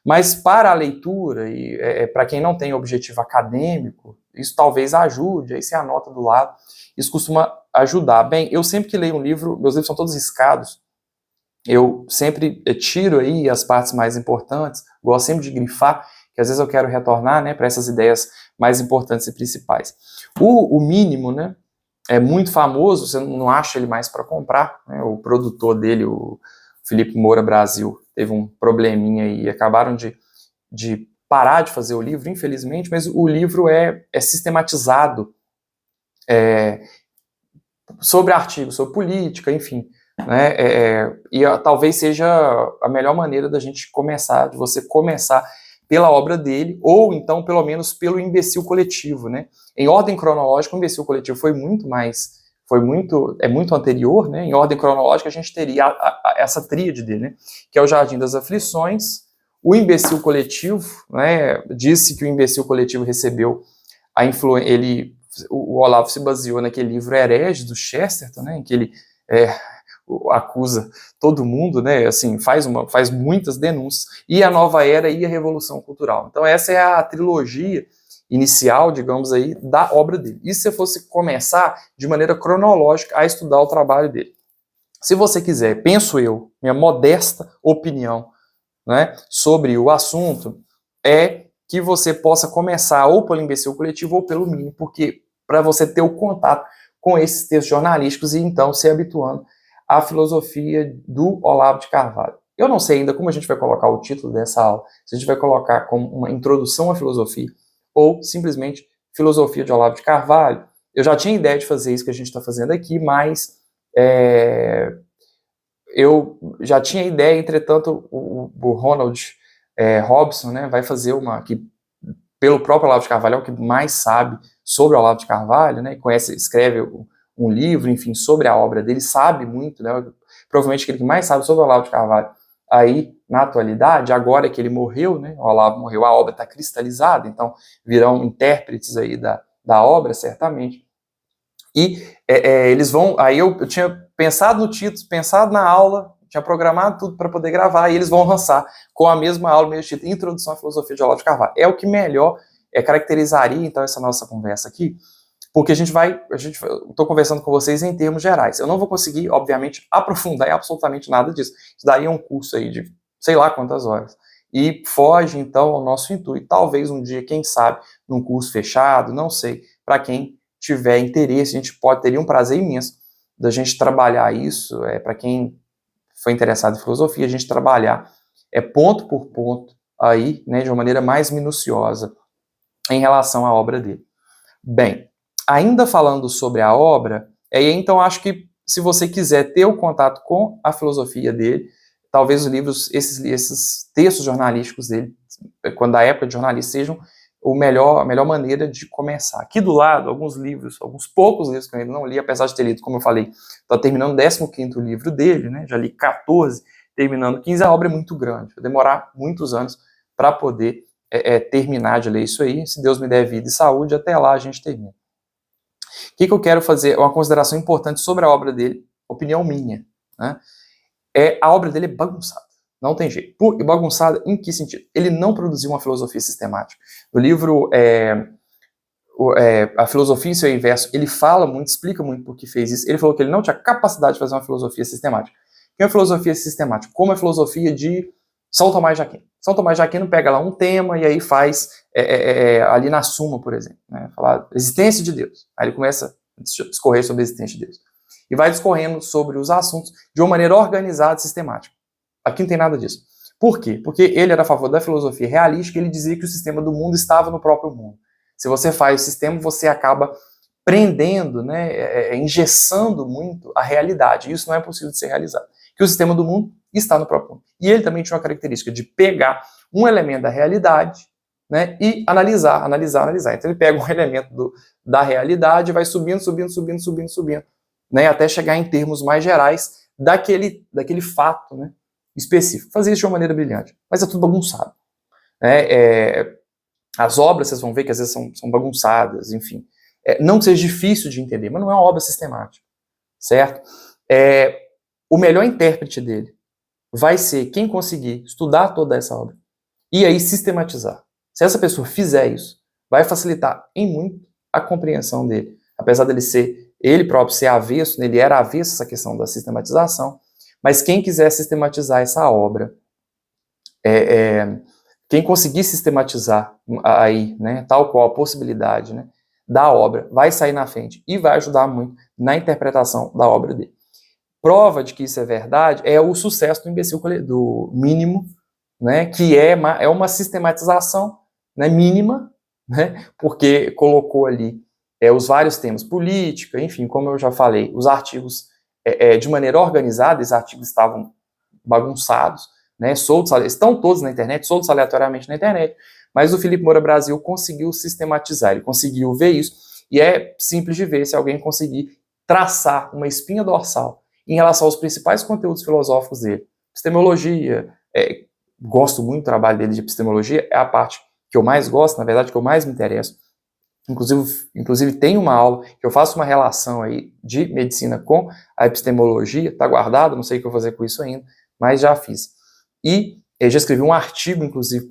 Mas para a leitura, e para quem não tem objetivo acadêmico, isso talvez ajude, aí você anota do lado, isso costuma ajudar. Bem, eu sempre que leio um livro, meus livros são todos riscados, eu sempre tiro aí as partes mais importantes, gosto sempre de grifar, que às vezes eu quero retornar, né, para essas ideias mais importantes e principais. O Mínimo, né, é muito famoso, você não acha ele mais para comprar, né, o produtor dele, o Felipe Moura Brasil, teve um probleminha e acabaram de parar de fazer o livro, infelizmente, mas o livro é sistematizado sobre artigos, sobre política, enfim, né, talvez seja a melhor maneira da gente começar, de você começar pela obra dele, ou então, pelo menos, pelo Imbecil Coletivo, né? Em ordem cronológica, o Imbecil Coletivo é muito anterior, né? Em ordem cronológica, a gente teria essa tríade dele, né? Que é o Jardim das Aflições, o Imbecil Coletivo, né? Disse que o Imbecil Coletivo recebeu a influência, o Olavo se baseou naquele livro Herege, do Chesterton, né? Em que ele acusa todo mundo, né, assim, faz muitas denúncias, e a Nova Era e a Revolução Cultural. Então essa é a trilogia inicial, digamos aí, da obra dele. E se você fosse começar de maneira cronológica a estudar o trabalho dele? Se você quiser, penso eu, minha modesta opinião, né, sobre o assunto, é que você possa começar ou pelo Imbecil Coletivo ou pelo Mínimo, porque para você ter o contato com esses textos jornalísticos e então se habituando à filosofia do Olavo de Carvalho. Eu não sei ainda como a gente vai colocar o título dessa aula, se a gente vai colocar como uma introdução à filosofia ou simplesmente filosofia de Olavo de Carvalho. Eu já tinha ideia de fazer isso que a gente está fazendo aqui, mas eu já tinha ideia, entretanto, o Ronald Robson, né, vai fazer que pelo próprio Olavo de Carvalho é o que mais sabe sobre o Olavo de Carvalho, né, escreve um livro, enfim, sobre a obra dele, sabe muito, né, provavelmente aquele que mais sabe sobre o Olavo de Carvalho aí na atualidade, agora que ele morreu, né, o Olavo morreu, a obra está cristalizada, então virão intérpretes aí da obra, certamente. E eles vão, aí eu tinha pensado no título, pensado na aula, tinha programado tudo para poder gravar, e eles vão lançar com a mesma aula, mesmo título, Introdução à Filosofia de Olavo de Carvalho. É o que melhor caracterizaria, então, essa nossa conversa aqui, porque estou conversando com vocês em termos gerais. Eu não vou conseguir, obviamente, aprofundar em absolutamente nada disso. Isso daria um curso aí de sei lá quantas horas. E foge, então, ao nosso intuito. Talvez um dia, quem sabe, num curso fechado, não sei, para quem tiver interesse, a gente teria um prazer imenso da gente trabalhar isso, para quem foi interessado em filosofia, a gente trabalhar ponto por ponto aí, né, de uma maneira mais minuciosa em relação à obra dele. Bem, ainda falando sobre a obra, então acho que se você quiser ter o contato com a filosofia dele, talvez os livros, esses textos jornalísticos dele, quando da época de jornalista, sejam a melhor maneira de começar. Aqui do lado, alguns poucos livros que eu ainda não li, apesar de ter lido, como eu falei, está terminando o 15º livro dele, né? Já li 14, terminando 15, a obra é muito grande, vai demorar muitos anos para poder terminar de ler isso aí. Se Deus me der vida e saúde, até lá a gente termina. O que eu quero fazer? Uma consideração importante sobre a obra dele, opinião minha, né? A obra dele é bagunçada, não tem jeito. E bagunçada em que sentido? Ele não produziu uma filosofia sistemática. No livro A Filosofia em Seu Inverso, ele fala muito, explica muito por que fez isso. Ele falou que ele não tinha capacidade de fazer uma filosofia sistemática. O que é uma filosofia sistemática? Como a filosofia de São Tomás de Aquino. São Tomás de Aquino pega lá um tema e aí faz ali na Suma, por exemplo, né, falar existência de Deus. Aí ele começa a discorrer sobre a existência de Deus. E vai discorrendo sobre os assuntos de uma maneira organizada e sistemática. Aqui não tem nada disso. Por quê? Porque ele era a favor da filosofia realística, ele dizia que o sistema do mundo estava no próprio mundo. Se você faz o sistema, você acaba prendendo, né, engessando muito a realidade. E isso não é possível de ser realizado. Que o sistema do mundo está no próprio mundo. E ele também tinha uma característica de pegar um elemento da realidade, né, e analisar. Então ele pega um elemento da realidade e vai subindo, né, até chegar em termos mais gerais daquele fato, né, específico. Fazer isso de uma maneira brilhante. Mas é tudo bagunçado. As obras, vocês vão ver que às vezes são bagunçadas, enfim. Não que seja difícil de entender, mas não é uma obra sistemática, certo? O melhor intérprete dele vai ser quem conseguir estudar toda essa obra e aí sistematizar. Se essa pessoa fizer isso, vai facilitar em muito a compreensão dele. Apesar dele ele próprio ser avesso, né, ele era avesso a essa questão da sistematização, mas quem quiser sistematizar essa obra, quem conseguir sistematizar aí, né, tal qual a possibilidade, né, da obra, vai sair na frente e vai ajudar muito na interpretação da obra dele. Prova de que isso é verdade é o sucesso do Imbecil do Mínimo, né, que é uma sistematização, né, mínima, né, porque colocou ali os vários temas, política, enfim, como eu já falei, os artigos de maneira organizada, esses artigos estavam bagunçados, né, soltos, estão todos na internet, soltos aleatoriamente na internet, mas o Felipe Moura Brasil conseguiu sistematizar, ele conseguiu ver isso, e é simples de ver se alguém conseguir traçar uma espinha dorsal em relação aos principais conteúdos filosóficos dele. Epistemologia, gosto muito do trabalho dele de epistemologia, é a parte que eu mais gosto, na verdade, que eu mais me interesso. Inclusive tem uma aula que eu faço uma relação aí de medicina com a epistemologia, tá guardado, não sei o que eu vou fazer com isso ainda, mas já fiz. E eu já escrevi um artigo, inclusive,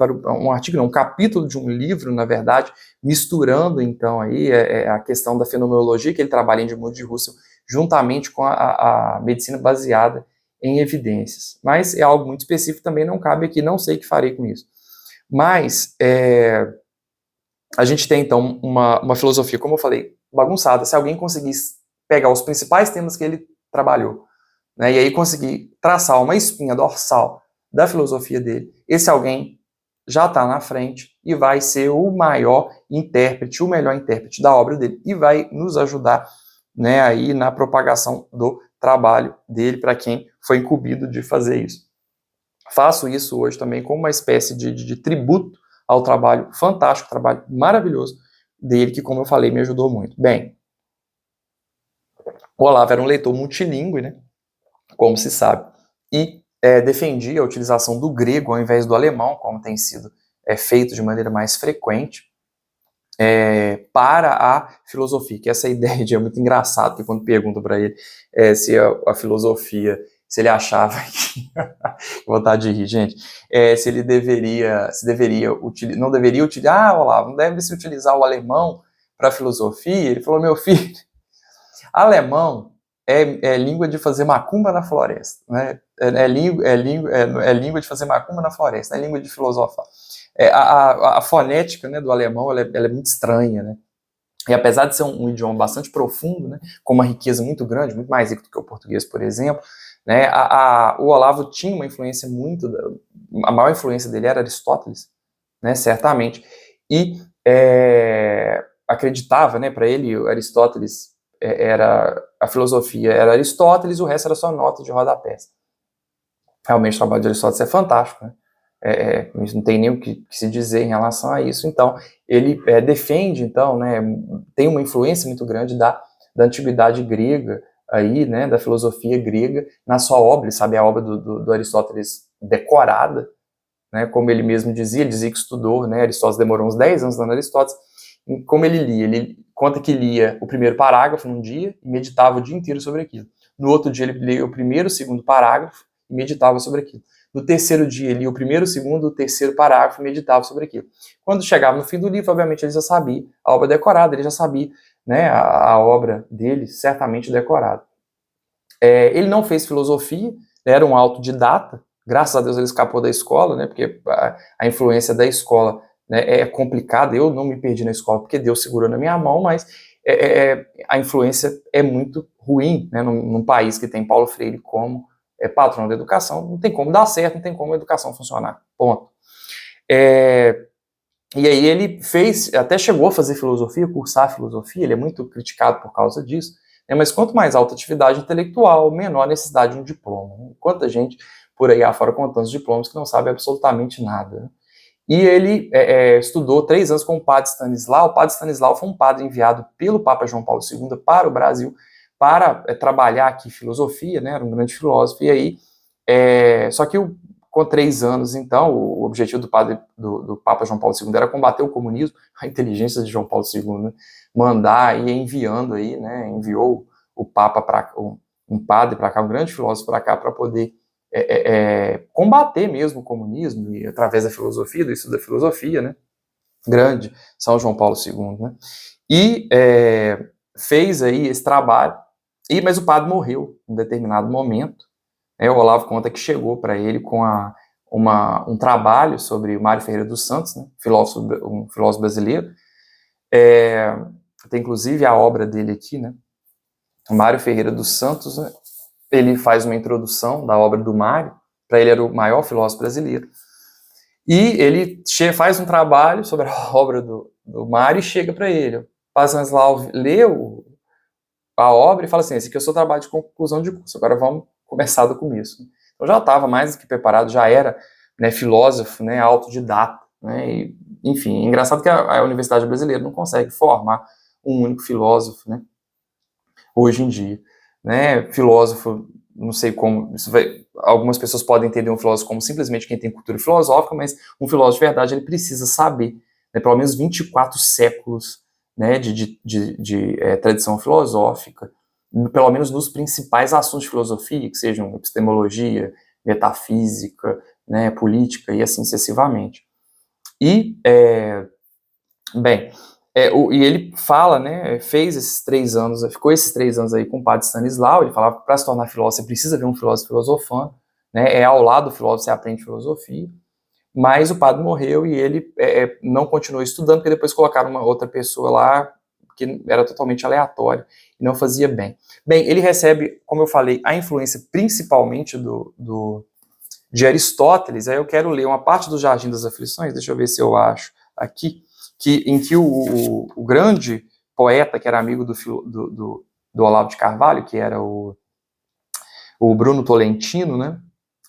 um capítulo de um livro, na verdade, misturando, então, aí a questão da fenomenologia, que ele trabalha em Edmund de Husserl, juntamente com a medicina baseada em evidências. Mas é algo muito específico, também não cabe aqui, não sei o que farei com isso. Mas a gente tem, então, uma filosofia, como eu falei, bagunçada. Se alguém conseguir pegar os principais temas que ele trabalhou, né, e aí conseguir traçar uma espinha dorsal da filosofia dele, esse alguém já está na frente e vai ser o maior intérprete, o melhor intérprete da obra dele e vai nos ajudar, né, aí na propagação do trabalho dele para quem foi incumbido de fazer isso. Faço isso hoje também como uma espécie de tributo ao trabalho fantástico, trabalho maravilhoso dele, que, como eu falei, me ajudou muito. Bem, o Olavo era um leitor multilíngue, né, como se sabe, e defendia a utilização do grego ao invés do alemão, como tem sido feito de maneira mais frequente, para a filosofia, que essa ideia é muito engraçada, porque quando perguntam para ele se a filosofia, se ele achava que, vontade de rir, gente, se ele não deveria utilizar, Olavo, não deve se utilizar o alemão para a filosofia, ele falou, meu filho, alemão é língua de fazer macumba na floresta, né? É língua de fazer macumba na floresta, não é língua de filosofar. A fonética, né, do alemão ela é muito estranha, né? E apesar de ser um idioma bastante profundo, né, com uma riqueza muito grande, muito mais rico do que o português, por exemplo, né, o Olavo tinha uma influência a maior influência dele era Aristóteles, né, certamente, e acreditava, né, para ele, Aristóteles era a filosofia, era Aristóteles, o resto era só nota de rodapés. Realmente o trabalho de Aristóteles é fantástico, né? Não tem nem o que se dizer em relação a isso. Então, ele defende, então, né, tem uma influência muito grande da antiguidade grega, aí, né, da filosofia grega, na sua obra. Ele sabe a obra do Aristóteles decorada, né, como ele mesmo dizia, ele dizia que estudou, né, Aristóteles demorou uns 10 anos dando Aristóteles. Como ele conta que lia o primeiro parágrafo num dia e meditava o dia inteiro sobre aquilo. No outro dia ele lia o primeiro e o segundo parágrafo e meditava sobre aquilo. No terceiro dia ele lia o primeiro, o segundo, o terceiro parágrafo e meditava sobre aquilo. Quando chegava no fim do livro, obviamente ele já sabia a obra decorada, ele já sabia, né, a obra dele certamente decorada. Ele não fez filosofia, era um autodidata, graças a Deus ele escapou da escola, né, porque a influência da escola, né, é complicada. Eu não me perdi na escola porque Deus segurou na minha mão, mas a influência é muito ruim, né, num país que tem Paulo Freire como patrão da educação. Não tem como dar certo, não tem como a educação funcionar, ponto. E aí ele até chegou a fazer filosofia, cursar filosofia, ele é muito criticado por causa disso, né, mas quanto mais alta atividade intelectual, menor a necessidade de um diploma, né? Quanta gente por aí afora com tantos diplomas que não sabe absolutamente nada, né? E ele estudou 3 anos com o padre Stanislau. O padre Stanislau foi um padre enviado pelo Papa João Paulo II para o Brasil para trabalhar aqui filosofia, né? Era um grande filósofo. E aí, só que com 3 anos, então, o objetivo do Papa João Paulo II era combater o comunismo. A inteligência de João Paulo II, né? Mandar e enviando aí, né? Enviou o Papa para um padre para cá, um grande filósofo para cá, para poder combater mesmo o comunismo, e através da filosofia, do estudo da filosofia, né? Grande São João Paulo II, né? E fez aí esse trabalho, mas o padre morreu em determinado momento. O Olavo conta que chegou para ele com um trabalho sobre o Mário Ferreira dos Santos, né? Um filósofo brasileiro. Tem inclusive a obra dele aqui, né? O Mário Ferreira dos Santos, né? Ele faz uma introdução da obra do Mário, para ele era o maior filósofo brasileiro, e ele faz um trabalho sobre a obra do Mário e chega para ele. O padre Stanislau lê a obra e fala assim: esse aqui é o seu trabalho de conclusão de curso, agora vamos começar do começo. Então já estava mais do que preparado, já era, né, filósofo, né, autodidata, né, e, enfim, é engraçado que a Universidade Brasileira não consegue formar um único filósofo, né, hoje em dia, né, filósofo, não sei como, algumas pessoas podem entender um filósofo como simplesmente quem tem cultura filosófica, mas um filósofo de verdade, ele precisa saber, né, pelo menos 24 séculos, né, de tradição filosófica, pelo menos nos principais assuntos de filosofia, que sejam epistemologia, metafísica, né, política e assim sucessivamente. E, e ele fala, né, fez esses 3 anos, ficou esses 3 anos aí com o padre Stanislau. Ele falava que para se tornar filósofo você precisa ver um filósofo filosofando, né, ao lado do filósofo você aprende filosofia, mas o padre morreu e ele não continuou estudando, porque depois colocaram uma outra pessoa lá que era totalmente aleatória e não fazia bem. Bem, ele recebe, como eu falei, a influência principalmente de Aristóteles. Aí eu quero ler uma parte do Jardim das Aflições, deixa eu ver se eu acho aqui, em que o grande poeta, que era amigo do Olavo de Carvalho, que era o Bruno Tolentino, né,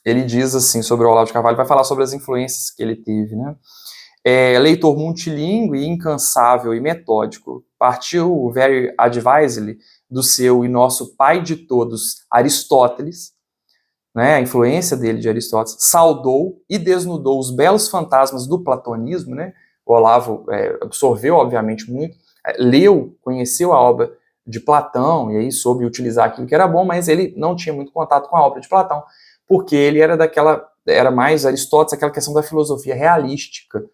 ele diz assim sobre o Olavo de Carvalho, vai falar sobre as influências que ele teve, né. Leitor multilíngue, incansável e metódico, partiu very advisedly do seu e nosso pai de todos, Aristóteles, né, a influência dele de Aristóteles, saudou e desnudou os belos fantasmas do platonismo, né. O Olavo absorveu, obviamente, muito, leu, conheceu a obra de Platão, e aí soube utilizar aquilo que era bom, mas ele não tinha muito contato com a obra de Platão, porque ele era mais Aristóteles, aquela questão da filosofia realística,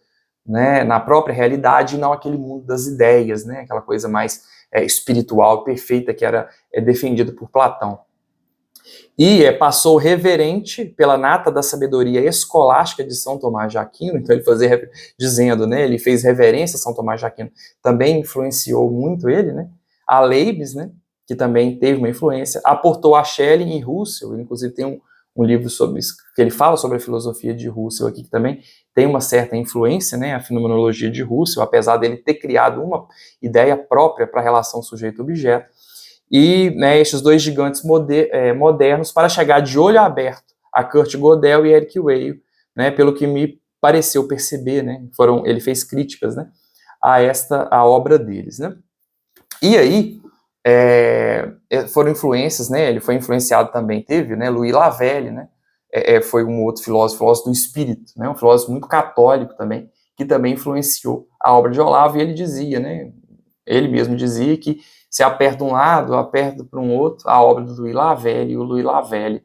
né, na própria realidade, e não aquele mundo das ideias, né, aquela coisa mais espiritual, perfeita, que era defendida por Platão. E passou reverente pela nata da sabedoria escolástica de São Tomás de Aquino. Então ele fazia, dizendo, né, ele fez reverência a São Tomás de Aquino, também influenciou muito ele, né, a Leibniz, né, que também teve uma influência, aportou a Schelling e Russell. Inclusive tem um livro sobre que ele fala sobre a filosofia de Russell aqui, que também tem uma certa influência, né, a fenomenologia de Russell, apesar dele ter criado uma ideia própria para a relação sujeito-objeto. E, né, estes dois gigantes modernos, para chegar de olho aberto a Kurt Gödel e Eric Weil, né, pelo que me pareceu perceber, né, ele fez críticas, né, a obra deles, né. E aí, foram influências, né, ele foi influenciado também, teve, né, Louis Lavelle, né, foi um outro filósofo do espírito, né, um filósofo muito católico também, que também influenciou a obra de Olavo, e ele dizia, né, ele mesmo dizia que se aperta um lado, aperta para um outro, a obra do Louis Lavelle, e o Louis Lavelle,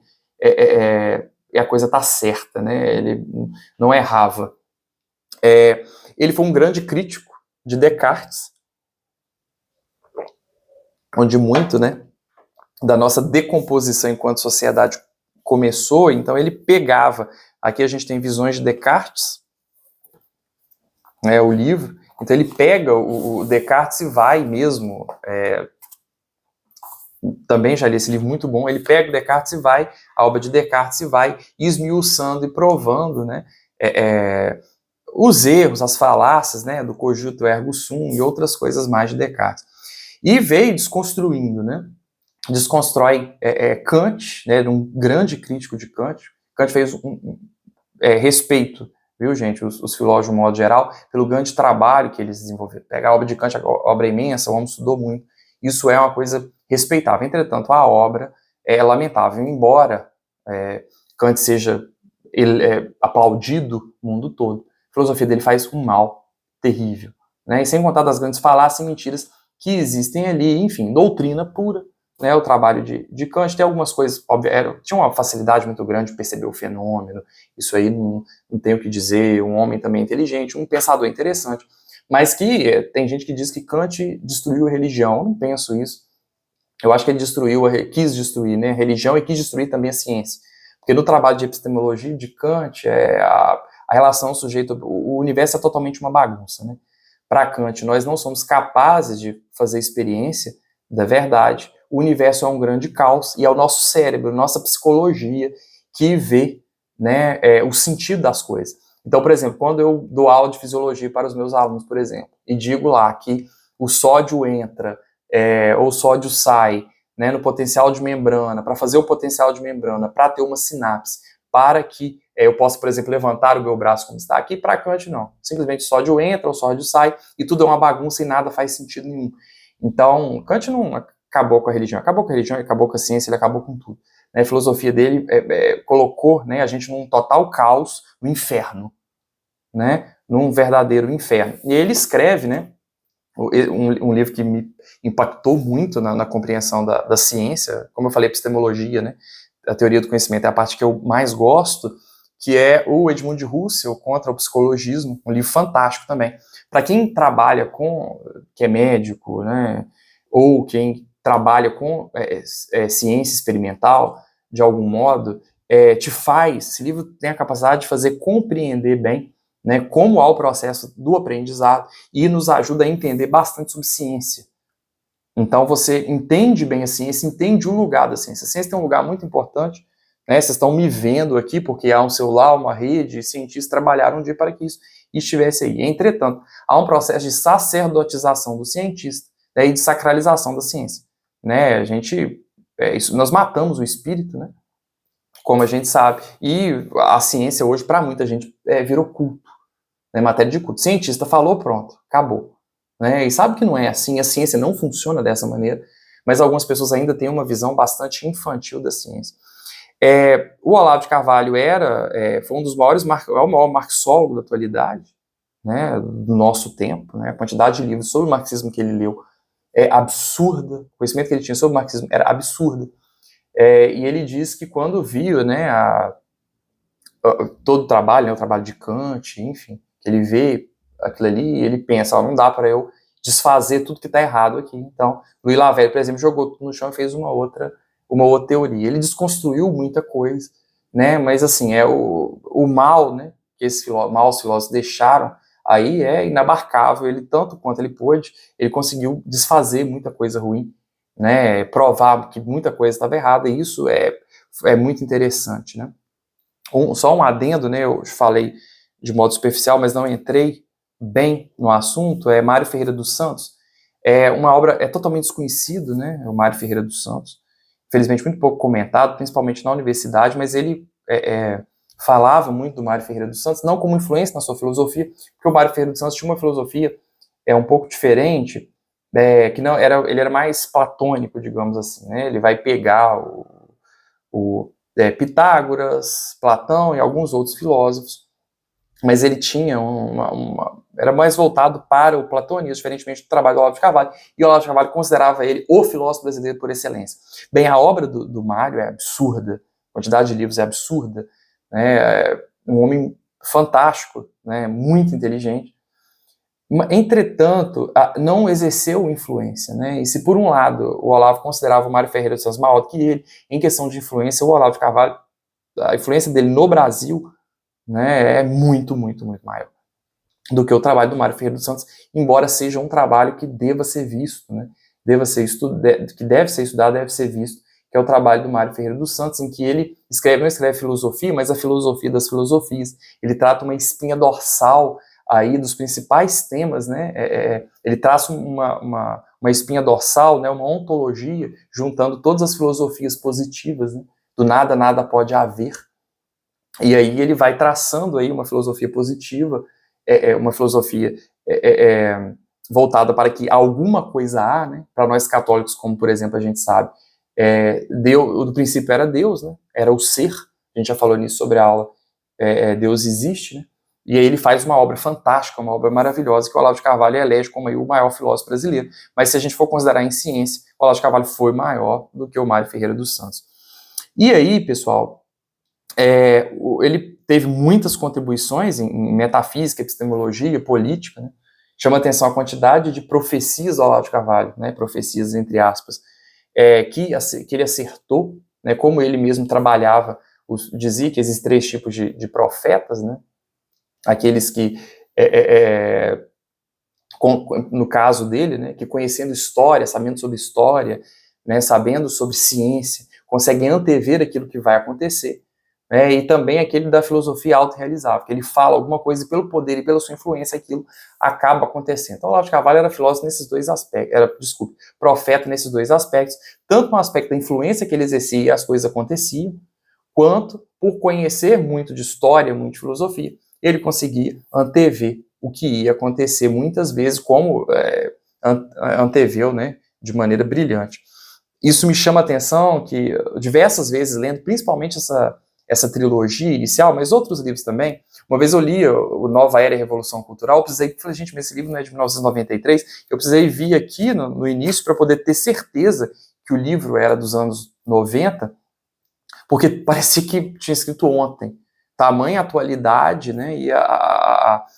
a coisa está certa, né, ele não errava. Ele foi um grande crítico de Descartes, onde muito, né, da nossa decomposição enquanto sociedade começou. Então ele pegava, aqui a gente tem Visões de Descartes, o livro, então ele pega o Descartes e vai mesmo, também já li esse livro muito bom, ele pega o Descartes e vai, a obra de Descartes e vai esmiuçando e provando, né, os erros, as falácias, né, do cogito ergo sum e outras coisas mais de Descartes. E veio desconstruindo, né, desconstrói Kant, né, um grande crítico de Kant. Kant fez respeito, viu, gente, os filósofos de um modo geral, pelo grande trabalho que eles desenvolveram. Pegar a obra de Kant, a obra é imensa, o homem estudou muito, isso é uma coisa respeitável. Entretanto, a obra é lamentável, embora Kant seja aplaudido no mundo todo, a filosofia dele faz um mal terrível, né, e sem contar das grandes falácias e mentiras que existem ali, enfim, doutrina pura, né, o trabalho de Kant. Tem algumas coisas, tinha uma facilidade muito grande de perceber o fenômeno, isso aí não tem o que dizer, um homem também inteligente, um pensador interessante, mas que tem gente que diz que Kant destruiu a religião. Eu não penso isso, eu acho que ele quis destruir, né, a religião, e quis destruir também a ciência, porque no trabalho de epistemologia de Kant, a relação sujeito, o universo é totalmente uma bagunça, né. Para Kant, nós não somos capazes de fazer experiência da verdade, o universo é um grande caos, e é o nosso cérebro, nossa psicologia, que vê, né, o sentido das coisas. Então, por exemplo, quando eu dou aula de fisiologia para os meus alunos, por exemplo, e digo lá que o sódio entra, ou o sódio sai, né, no potencial de membrana, para fazer o potencial de membrana, para ter uma sinapse, para que eu possa, por exemplo, levantar o meu braço como está aqui, para Kant não. Simplesmente o sódio entra, o sódio sai, e tudo é uma bagunça e nada faz sentido nenhum. Então, Kant não acabou com a religião, ele acabou com a ciência, ele acabou com tudo. A filosofia dele colocou, né, a gente num total caos, no inferno, né, num verdadeiro inferno. E ele escreve, né, um livro que me impactou muito na compreensão da ciência, como eu falei, epistemologia, né, a teoria do conhecimento é a parte que eu mais gosto, que é o Edmund Husserl contra o psicologismo, um livro fantástico também. Para quem trabalha que é médico, né, ou quem trabalha com ciência experimental, de algum modo, esse livro tem a capacidade de fazer compreender bem, né, como há o processo do aprendizado, e nos ajuda a entender bastante sobre ciência. Então você entende bem a ciência, entende o lugar da ciência. A ciência tem um lugar muito importante, né? Vocês estão me vendo aqui porque há um celular, uma rede, e cientistas trabalharam um dia para que isso estivesse aí. Entretanto, há um processo de sacerdotização do cientista, né, e de sacralização da ciência, né? Nós matamos o espírito, né, como a gente sabe, e a ciência hoje, para muita gente, virou culto, né, matéria de culto. Cientista falou, pronto, acabou. Né? E sabe que não é assim, a ciência não funciona dessa maneira, mas algumas pessoas ainda têm uma visão bastante infantil da ciência. O Olavo de Carvalho foi um dos maiores, o maior marxólogo da atualidade, né, do nosso tempo, né, a quantidade de livros sobre o marxismo que ele leu é absurda, o conhecimento que ele tinha sobre o marxismo era absurdo, e ele diz que quando viu, né, todo o trabalho, né, o trabalho de Kant, enfim, que ele vê aquilo ali, ele pensa, não dá para eu desfazer tudo que está errado aqui. Então, Louis Lavelle, por exemplo, jogou tudo no chão e fez uma outra teoria. Ele desconstruiu muita coisa, né? Mas assim, o mal, né, que os filósofos deixaram aí é inabarcável. Ele, tanto quanto ele pôde, ele conseguiu desfazer muita coisa ruim, né? Provar que muita coisa estava errada, e isso é muito interessante, né? Só um adendo, né? Eu falei de modo superficial, mas não entrei bem no assunto. É Mário Ferreira dos Santos. É uma obra, é totalmente desconhecido, né? O Mário Ferreira dos Santos. Infelizmente, muito pouco comentado, principalmente na universidade, mas ele falava muito do Mário Ferreira dos Santos, não como influência na sua filosofia, porque o Mário Ferreira dos Santos tinha uma filosofia um pouco diferente, que não era, ele era mais platônico, digamos assim, né? Ele vai pegar Pitágoras, Platão e alguns outros filósofos, mas ele tinha era mais voltado para o platonismo, diferentemente do trabalho do Olavo de Carvalho, e o Olavo de Carvalho considerava ele o filósofo brasileiro por excelência. Bem, a obra do Mário é absurda, a quantidade de livros é absurda, né? É um homem fantástico, né? Muito inteligente. Entretanto, não exerceu influência, né? E se por um lado o Olavo considerava o Mário Ferreira dos Santos maior do que ele, em questão de influência, o Olavo de Carvalho, a influência dele no Brasil, né, é muito, muito, muito maior do que o trabalho do Mário Ferreira dos Santos, embora seja um trabalho que deva ser visto, né? Que deve ser estudado, deve ser visto, que é o trabalho do Mário Ferreira dos Santos, em que ele não escreve filosofia, mas a filosofia das filosofias. Ele trata uma espinha dorsal aí dos principais temas, né? Ele traça uma espinha dorsal, né? Uma ontologia, juntando todas as filosofias positivas, né? Do nada, nada pode haver. E aí ele vai traçando aí uma filosofia positiva, uma filosofia voltada para que alguma coisa há, né? Para nós católicos, como por exemplo a gente sabe, Deus, do princípio era Deus, né? Era o ser. A gente já falou nisso sobre a aula. Deus existe, né? E aí ele faz uma obra fantástica, uma obra maravilhosa, que o Olavo de Carvalho elege como aí o maior filósofo brasileiro. Mas se a gente for considerar em ciência, o Olavo de Carvalho foi maior do que o Mário Ferreira dos Santos. E aí, pessoal, ele teve muitas contribuições em metafísica, epistemologia, política, né? Chama atenção a quantidade de profecias do Olavo de Carvalho, né? Profecias entre aspas, que ele acertou, né? Como ele mesmo trabalhava, dizia que existem 3 tipos de profetas, né? Aqueles que, no caso dele, né, que conhecendo história, sabendo sobre história, né, sabendo sobre ciência, conseguem antever aquilo que vai acontecer, né, e também aquele da filosofia autorrealizável, que ele fala alguma coisa e pelo poder e pela sua influência aquilo acaba acontecendo. Então, Olavo de Carvalho era filósofo nesses 2 aspectos, profeta nesses 2 aspectos, tanto no aspecto da influência que ele exercia e as coisas aconteciam, quanto por conhecer muito de história, muito de filosofia, ele conseguia antever o que ia acontecer muitas vezes, como anteveu, né, de maneira brilhante. Isso me chama a atenção que diversas vezes, lendo principalmente essa trilogia inicial, mas outros livros também, uma vez eu li o Nova Era e Revolução Cultural, eu falei, gente, mas esse livro não é de 1993, eu precisei vir aqui no início para poder ter certeza que o livro era dos anos 90, porque parecia que tinha escrito ontem. Tamanha atualidade, né, e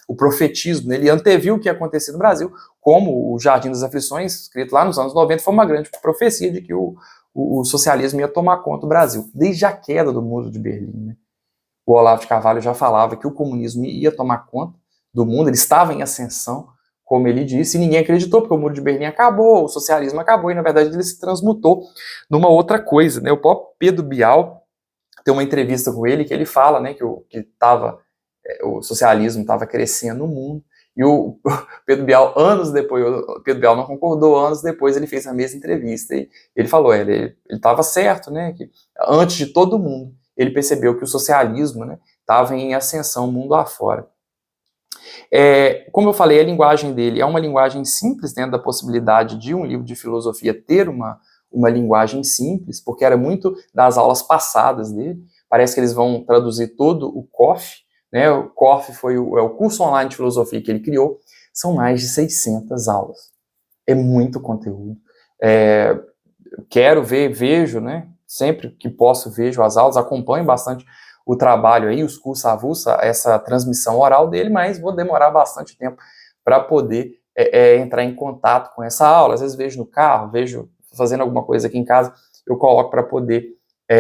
o profetismo, né, ele anteviu o que ia acontecer no Brasil, como o Jardim das Aflições, escrito lá nos anos 90, foi uma grande profecia de que o socialismo ia tomar conta do Brasil. Desde a queda do Muro de Berlim, né, o Olavo de Carvalho já falava que o comunismo ia tomar conta do mundo, ele estava em ascensão, como ele disse, e ninguém acreditou, porque o Muro de Berlim acabou, o socialismo acabou, e na verdade ele se transmutou numa outra coisa, né, o próprio Pedro Bial tem uma entrevista com ele que ele fala, né, que o socialismo estava crescendo no mundo, e o Pedro Bial, anos depois, o Pedro Bial não concordou, anos depois ele fez a mesma entrevista, e ele falou, ele estava certo, né, que antes de todo mundo, ele percebeu que o socialismo, né, estava em ascensão mundo afora. Como eu falei, a linguagem dele é uma linguagem simples, dentro da possibilidade de um livro de filosofia ter uma linguagem simples, porque era muito das aulas passadas dele. Parece que eles vão traduzir todo o COF, né? O COF é o curso online de filosofia que ele criou. São mais de 600 aulas. É muito conteúdo. Quero ver, vejo, né? Sempre que posso vejo as aulas, acompanho bastante o trabalho aí, os cursos avulsos, essa transmissão oral dele, mas vou demorar bastante tempo para poder entrar em contato com essa aula. Às vezes vejo no carro, vejo fazendo alguma coisa aqui em casa, eu coloco para poder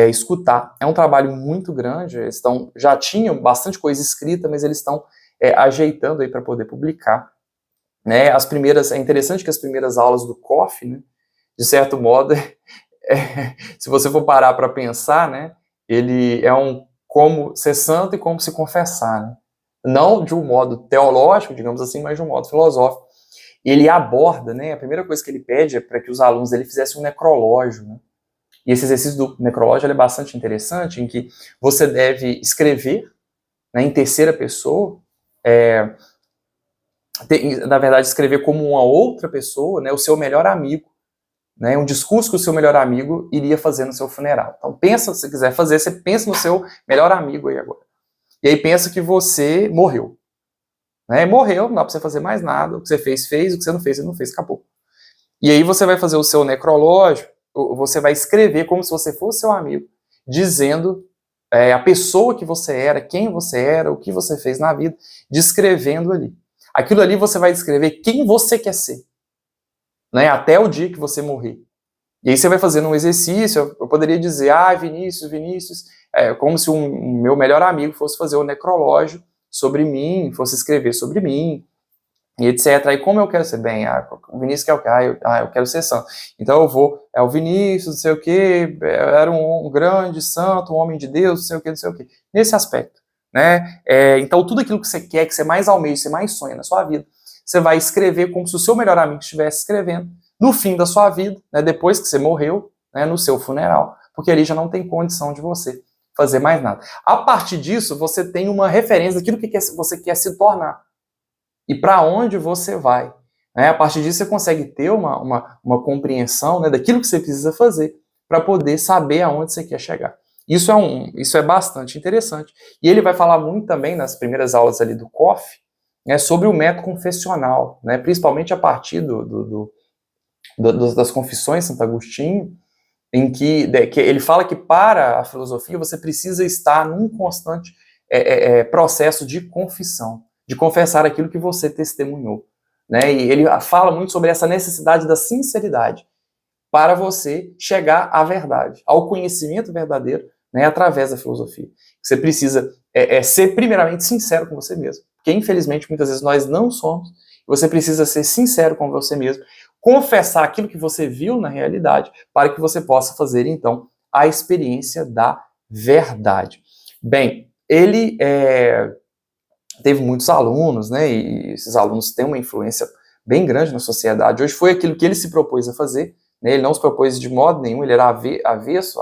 escutar. É um trabalho muito grande, eles já tinham bastante coisa escrita, mas eles estão ajeitando aí para poder publicar. Né? É interessante que as primeiras aulas do COF, né, de certo modo, se você for parar para pensar, né, ele é um como ser santo e como se confessar, né? Não de um modo teológico, digamos assim, mas de um modo filosófico. Ele aborda, né, a primeira coisa que ele pede é para que os alunos dele fizessem um necrológio, né? E esse exercício do necrológio é bastante interessante, em que você deve escrever, né, em terceira pessoa, na verdade, escrever como uma outra pessoa, né, o seu melhor amigo, né, um discurso que o seu melhor amigo iria fazer no seu funeral. Então, pensa, se você quiser fazer, você pensa no seu melhor amigo aí agora. E aí pensa que você morreu. Né, morreu, não dá para você fazer mais nada, o que você fez, o que você não fez, acabou. E aí você vai fazer o seu necrológio, você vai escrever como se você fosse seu amigo, dizendo a pessoa que você era, quem você era, o que você fez na vida, descrevendo ali. Aquilo ali você vai descrever quem você quer ser, né, até o dia que você morrer. E aí você vai fazendo um exercício, eu poderia dizer, Vinícius, como se um meu melhor amigo fosse fazer o necrológio sobre mim, fosse escrever sobre mim, e etc. Aí como eu quero ser bem? O Vinícius quer o quê? Eu quero ser santo. Então eu vou, o Vinícius, não sei o quê, era um grande santo, um homem de Deus, não sei o quê. Nesse aspecto, né? Então tudo aquilo que você quer, que você mais almeja, que você mais sonha na sua vida, você vai escrever como se o seu melhor amigo estivesse escrevendo no fim da sua vida, né, depois que você morreu, né, no seu funeral, porque ali já não tem condição de você fazer mais nada. A partir disso, você tem uma referência daquilo que você quer se tornar e para onde você vai. Né? A partir disso, você consegue ter uma compreensão, né, daquilo que você precisa fazer para poder saber aonde você quer chegar. Isso é bastante interessante. E ele vai falar muito também nas primeiras aulas ali do COF, né, sobre o método confessional, né, principalmente a partir das Confissões de Santo Agostinho, em que ele fala que para a filosofia você precisa estar num constante processo de confissão, de confessar aquilo que você testemunhou. Né? E ele fala muito sobre essa necessidade da sinceridade para você chegar à verdade, ao conhecimento verdadeiro, né, através da filosofia. Você precisa ser primeiramente sincero com você mesmo, porque infelizmente muitas vezes nós não somos. Você precisa ser sincero com você mesmo, confessar aquilo que você viu na realidade, para que você possa fazer, então, a experiência da verdade. Bem, ele teve muitos alunos, né, e esses alunos têm uma influência bem grande na sociedade. Hoje foi aquilo que ele se propôs a fazer, né, ele não se propôs de modo nenhum, ele era avesso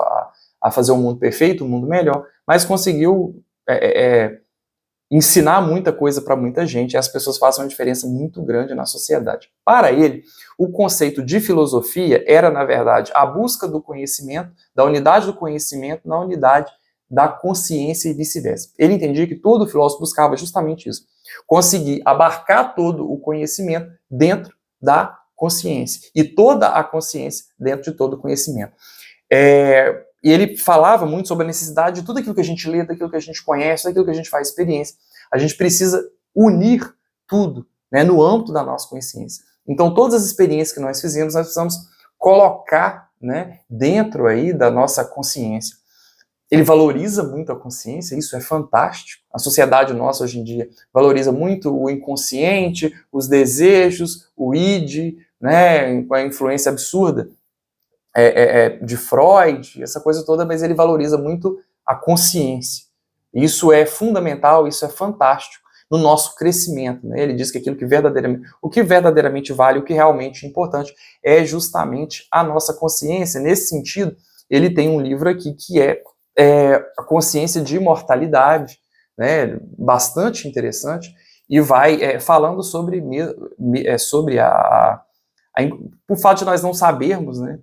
a fazer um mundo perfeito, um mundo melhor, mas conseguiu ensinar muita coisa para muita gente, e as pessoas fazem uma diferença muito grande na sociedade. Para ele, o conceito de filosofia era, na verdade, a busca do conhecimento, da unidade do conhecimento na unidade da consciência e vice-versa. Ele entendia que todo filósofo buscava justamente isso, conseguir abarcar todo o conhecimento dentro da consciência, e toda a consciência dentro de todo o conhecimento. E ele falava muito sobre a necessidade de tudo aquilo que a gente lê, daquilo que a gente conhece, daquilo que a gente faz experiência. A gente precisa unir tudo, né, no âmbito da nossa consciência. Então, todas as experiências que nós fizemos, nós precisamos colocar, né, dentro aí da nossa consciência. Ele valoriza muito a consciência, isso é fantástico. A sociedade nossa hoje em dia valoriza muito o inconsciente, os desejos, o id, né, com a influência absurda de Freud, essa coisa toda, mas ele valoriza muito a consciência. Isso é fundamental, isso é fantástico no nosso crescimento. Né? Ele diz que o que verdadeiramente vale, o que realmente é importante, é justamente a nossa consciência. Nesse sentido, ele tem um livro aqui que é a consciência de imortalidade, né? Bastante interessante, e vai falando sobre o fato de nós não sabermos, né,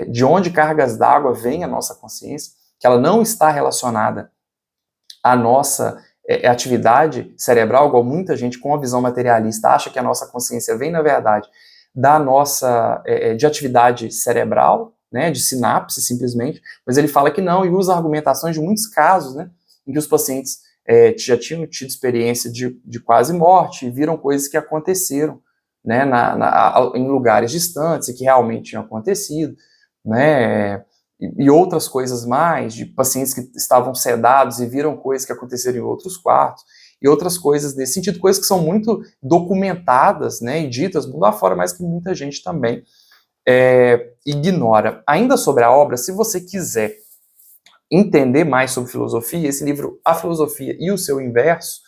de onde cargas d'água vem a nossa consciência, que ela não está relacionada à nossa atividade cerebral, igual muita gente com a visão materialista acha que a nossa consciência vem, na verdade, da nossa de atividade cerebral, né, de sinapse, simplesmente, mas ele fala que não, e usa argumentações de muitos casos, né, em que os pacientes já tinham tido experiência de quase morte e viram coisas que aconteceram, né, em lugares distantes e que realmente tinham acontecido, né, e outras coisas mais, de pacientes que estavam sedados e viram coisas que aconteceram em outros quartos, e outras coisas nesse sentido, coisas que são muito documentadas, né, e ditas mundo afora, mas que muita gente também ignora. Ainda sobre a obra, se você quiser entender mais sobre filosofia, esse livro, A Filosofia e o Seu Inverso,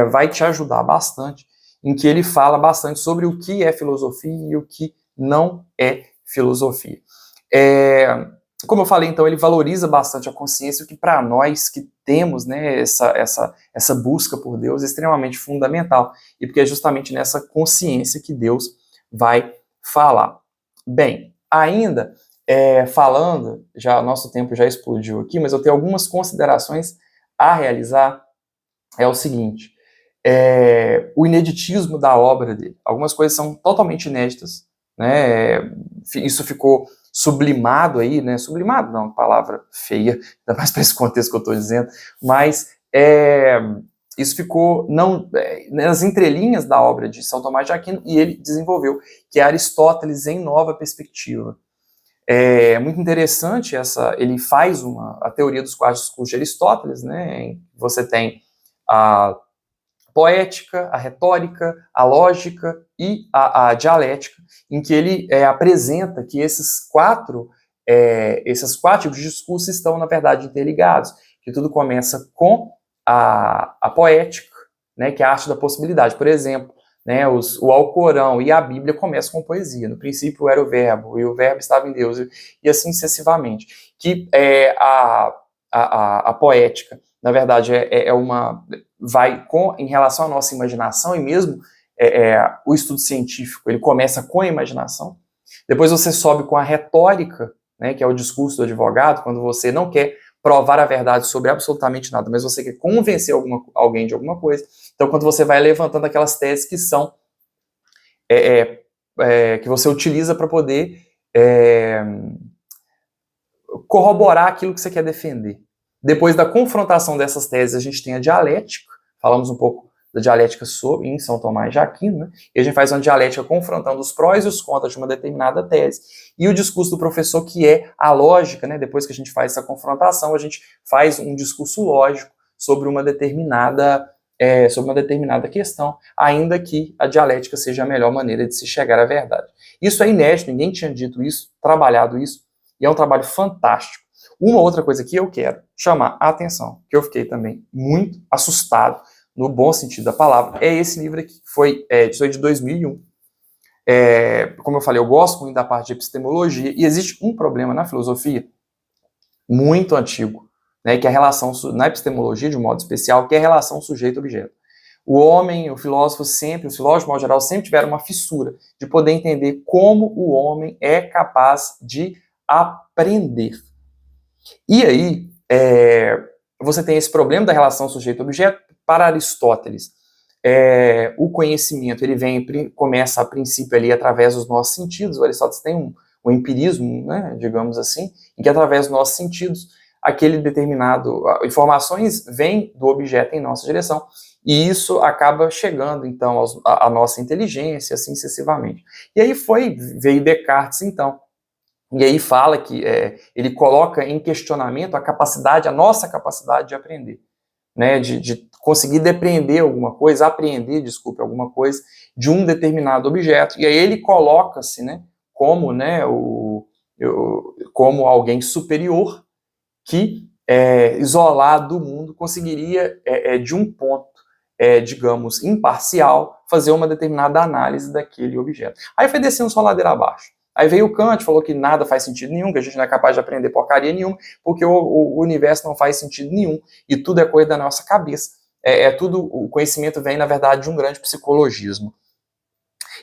vai te ajudar bastante, em que ele fala bastante sobre o que é filosofia e o que não é filosofia. Como eu falei, então, ele valoriza bastante a consciência, o que para nós que temos, né, essa busca por Deus é extremamente fundamental, e porque é justamente nessa consciência que Deus vai falar. Bem, ainda falando, já nosso tempo já explodiu aqui, mas eu tenho algumas considerações a realizar. É o seguinte, o ineditismo da obra dele. Algumas coisas são totalmente inéditas, né? Isso ficou sublimado aí, né? Sublimado não, palavra feia, ainda mais para esse contexto que eu estou dizendo, mas isso ficou nas entrelinhas da obra de São Tomás de Aquino, e ele desenvolveu, que é Aristóteles em nova perspectiva. É muito interessante ele faz a teoria dos quatro discursos de Aristóteles, né? Você tem a poética, a retórica, a lógica e a dialética, em que ele apresenta que esses quatro tipos de discurso estão, na verdade, interligados, que tudo começa com a poética, né, que é a arte da possibilidade. Por exemplo, né, o Alcorão e a Bíblia começam com poesia. No princípio era o verbo, e o verbo estava em Deus, e assim sucessivamente. Que a poética, na verdade, vai em relação à nossa imaginação, e mesmo o estudo científico, ele começa com a imaginação. Depois você sobe com a retórica, né, que é o discurso do advogado, quando você não quer provar a verdade sobre absolutamente nada, mas você quer convencer alguém de alguma coisa. Então, quando você vai levantando aquelas teses que são que você utiliza para poder corroborar aquilo que você quer defender. Depois da confrontação dessas teses, a gente tem a dialética. Falamos um pouco da dialética em São Tomás de Aquino, né? E a gente faz uma dialética confrontando os prós e os contras de uma determinada tese. E o discurso do professor, que é a lógica, né? Depois que a gente faz essa confrontação, a gente faz um discurso lógico sobre uma determinada questão, ainda que a dialética seja a melhor maneira de se chegar à verdade. Isso é inédito, ninguém tinha dito isso, trabalhado isso, e é um trabalho fantástico. Uma outra coisa que eu quero chamar a atenção, que eu fiquei também muito assustado, no bom sentido da palavra, é esse livro aqui, que foi de 2001. Como eu falei, eu gosto muito da parte de epistemologia, e existe um problema na filosofia muito antigo, né, que é a relação, na epistemologia de um modo especial, que é a relação sujeito-objeto. O homem, os filósofos, de modo geral, sempre tiveram uma fissura de poder entender como o homem é capaz de aprender. E aí, você tem esse problema da relação sujeito-objeto. Para Aristóteles, o conhecimento ele começa a princípio ali através dos nossos sentidos. O Aristóteles tem um empirismo, né, digamos assim, em que através dos nossos sentidos, informações vêm do objeto em nossa direção, e isso acaba chegando, então, à nossa inteligência, assim sucessivamente. E aí veio Descartes, então, e aí fala que ele coloca em questionamento a nossa capacidade de aprender, né, de conseguir apreender alguma coisa de um determinado objeto. E aí ele coloca-se, né, como, né, como alguém superior que, isolado do mundo, conseguiria, de um ponto, digamos, imparcial, fazer uma determinada análise daquele objeto. Aí foi descendo só ladeira abaixo. Aí veio o Kant, falou que nada faz sentido nenhum, que a gente não é capaz de aprender porcaria nenhuma, porque o universo não faz sentido nenhum, e tudo é coisa da nossa cabeça. O conhecimento vem, na verdade, de um grande psicologismo.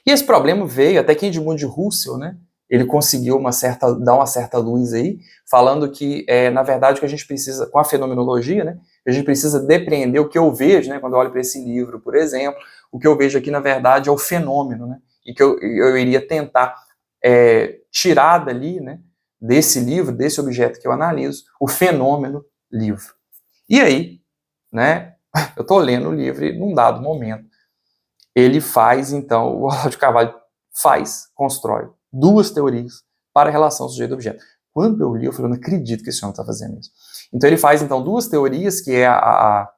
E esse problema veio, até que Edmund Husserl, né, ele conseguiu dar uma certa luz aí, falando que, na verdade, o que a gente precisa, com a fenomenologia, né, a gente precisa depreender o que eu vejo, né, quando eu olho para esse livro, por exemplo, o que eu vejo aqui, na verdade, é o fenômeno, né, e que eu iria tentar tirar dali, né, desse livro, desse objeto que eu analiso, o fenômeno livro. E aí, né, eu estou lendo o livro e, num dado momento, ele faz, então, o Olavo de Carvalho constrói duas teorias para a relação sujeito-objeto. Quando eu li, eu falei, eu não acredito que esse homem está fazendo isso. Então ele faz, então, duas teorias, que é a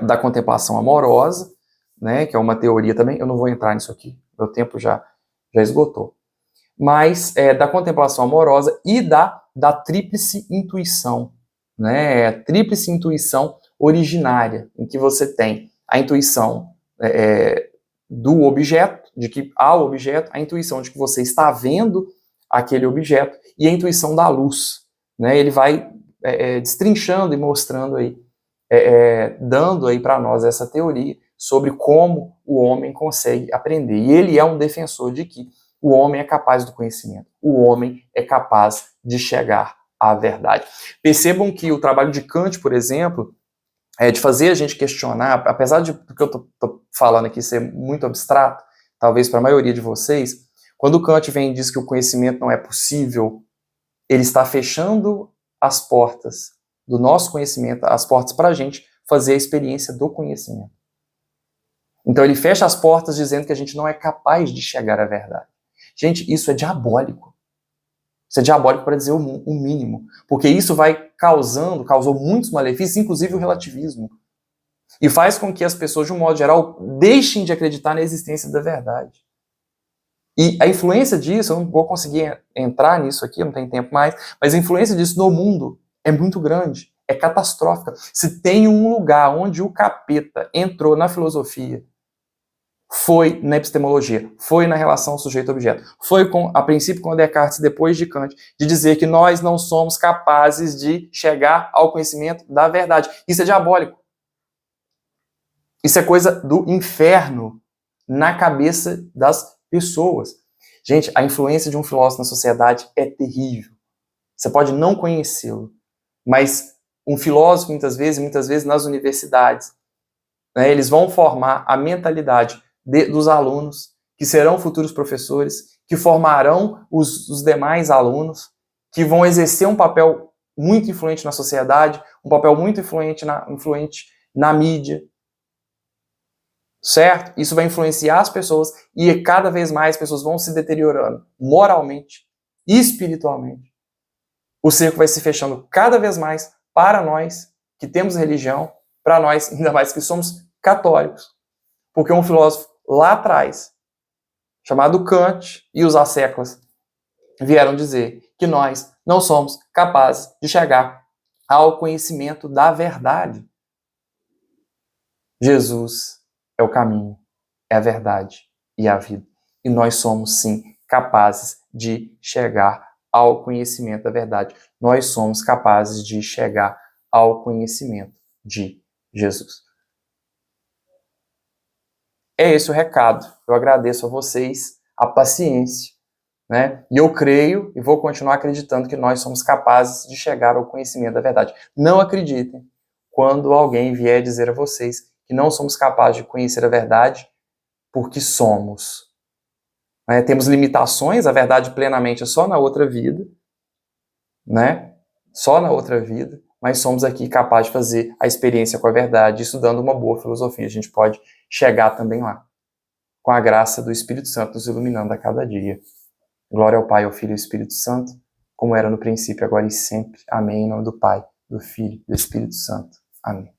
da contemplação amorosa, né, que é uma teoria também, eu não vou entrar nisso aqui, meu tempo já esgotou, mas da contemplação amorosa e da tríplice intuição, né? É a tríplice intuição originária, em que você tem a intuição do objeto, de que há o objeto, a intuição de que você está vendo aquele objeto e a intuição da luz, né? Ele vai destrinchando e mostrando aí, dando aí para nós essa teoria sobre como o homem consegue aprender. E ele é um defensor de que o homem é capaz do conhecimento, o homem é capaz de chegar à verdade. Percebam que o trabalho de Kant, por exemplo, de fazer a gente questionar, apesar de do que eu estou falando aqui ser muito abstrato, talvez para a maioria de vocês, quando Kant vem e diz que o conhecimento não é possível, ele está fechando as portas do nosso conhecimento, as portas para a gente fazer a experiência do conhecimento. Então ele fecha as portas dizendo que a gente não é capaz de chegar à verdade. Gente, isso é diabólico. Isso é diabólico para dizer o mínimo. Porque isso causou muitos malefícios, inclusive o relativismo. E faz com que as pessoas, de um modo geral, deixem de acreditar na existência da verdade. E a influência disso, eu não vou conseguir entrar nisso aqui, não tem tempo mais, mas a influência disso no mundo é muito grande, é catastrófica. Se tem um lugar onde o capeta entrou na filosofia, foi na epistemologia, foi na relação sujeito-objeto, foi a princípio com Descartes, depois de Kant, de dizer que nós não somos capazes de chegar ao conhecimento da verdade. Isso é diabólico. Isso é coisa do inferno na cabeça das pessoas. Gente, a influência de um filósofo na sociedade é terrível. Você pode não conhecê-lo, mas um filósofo, muitas vezes nas universidades, né, eles vão formar a mentalidade dos alunos, que serão futuros professores, que formarão os demais alunos, que vão exercer um papel muito influente na sociedade, um papel muito influente na mídia, certo? Isso vai influenciar as pessoas e cada vez mais as pessoas vão se deteriorando moralmente e espiritualmente. O cerco vai se fechando cada vez mais para nós que temos religião, para nós, ainda mais que somos católicos. Porque um filósofo lá atrás, chamado Kant, e os asséculos vieram dizer que nós não somos capazes de chegar ao conhecimento da verdade. Jesus é o caminho, é a verdade e a vida. E nós somos, sim, capazes de chegar ao conhecimento da verdade. Nós somos capazes de chegar ao conhecimento de Jesus. É esse o recado. Eu agradeço a vocês a paciência, né? E eu creio e vou continuar acreditando que nós somos capazes de chegar ao conhecimento da verdade. Não acreditem quando alguém vier dizer a vocês que não somos capazes de conhecer a verdade porque somos. Né? Temos limitações, a verdade plenamente é só na outra vida, né? Só na outra vida, mas somos aqui capazes de fazer a experiência com a verdade, estudando uma boa filosofia. A gente pode chegar também lá, com a graça do Espírito Santo nos iluminando a cada dia. Glória ao Pai, ao Filho e ao Espírito Santo, como era no princípio, agora e sempre. Amém. Em nome do Pai, do Filho e do Espírito Santo. Amém.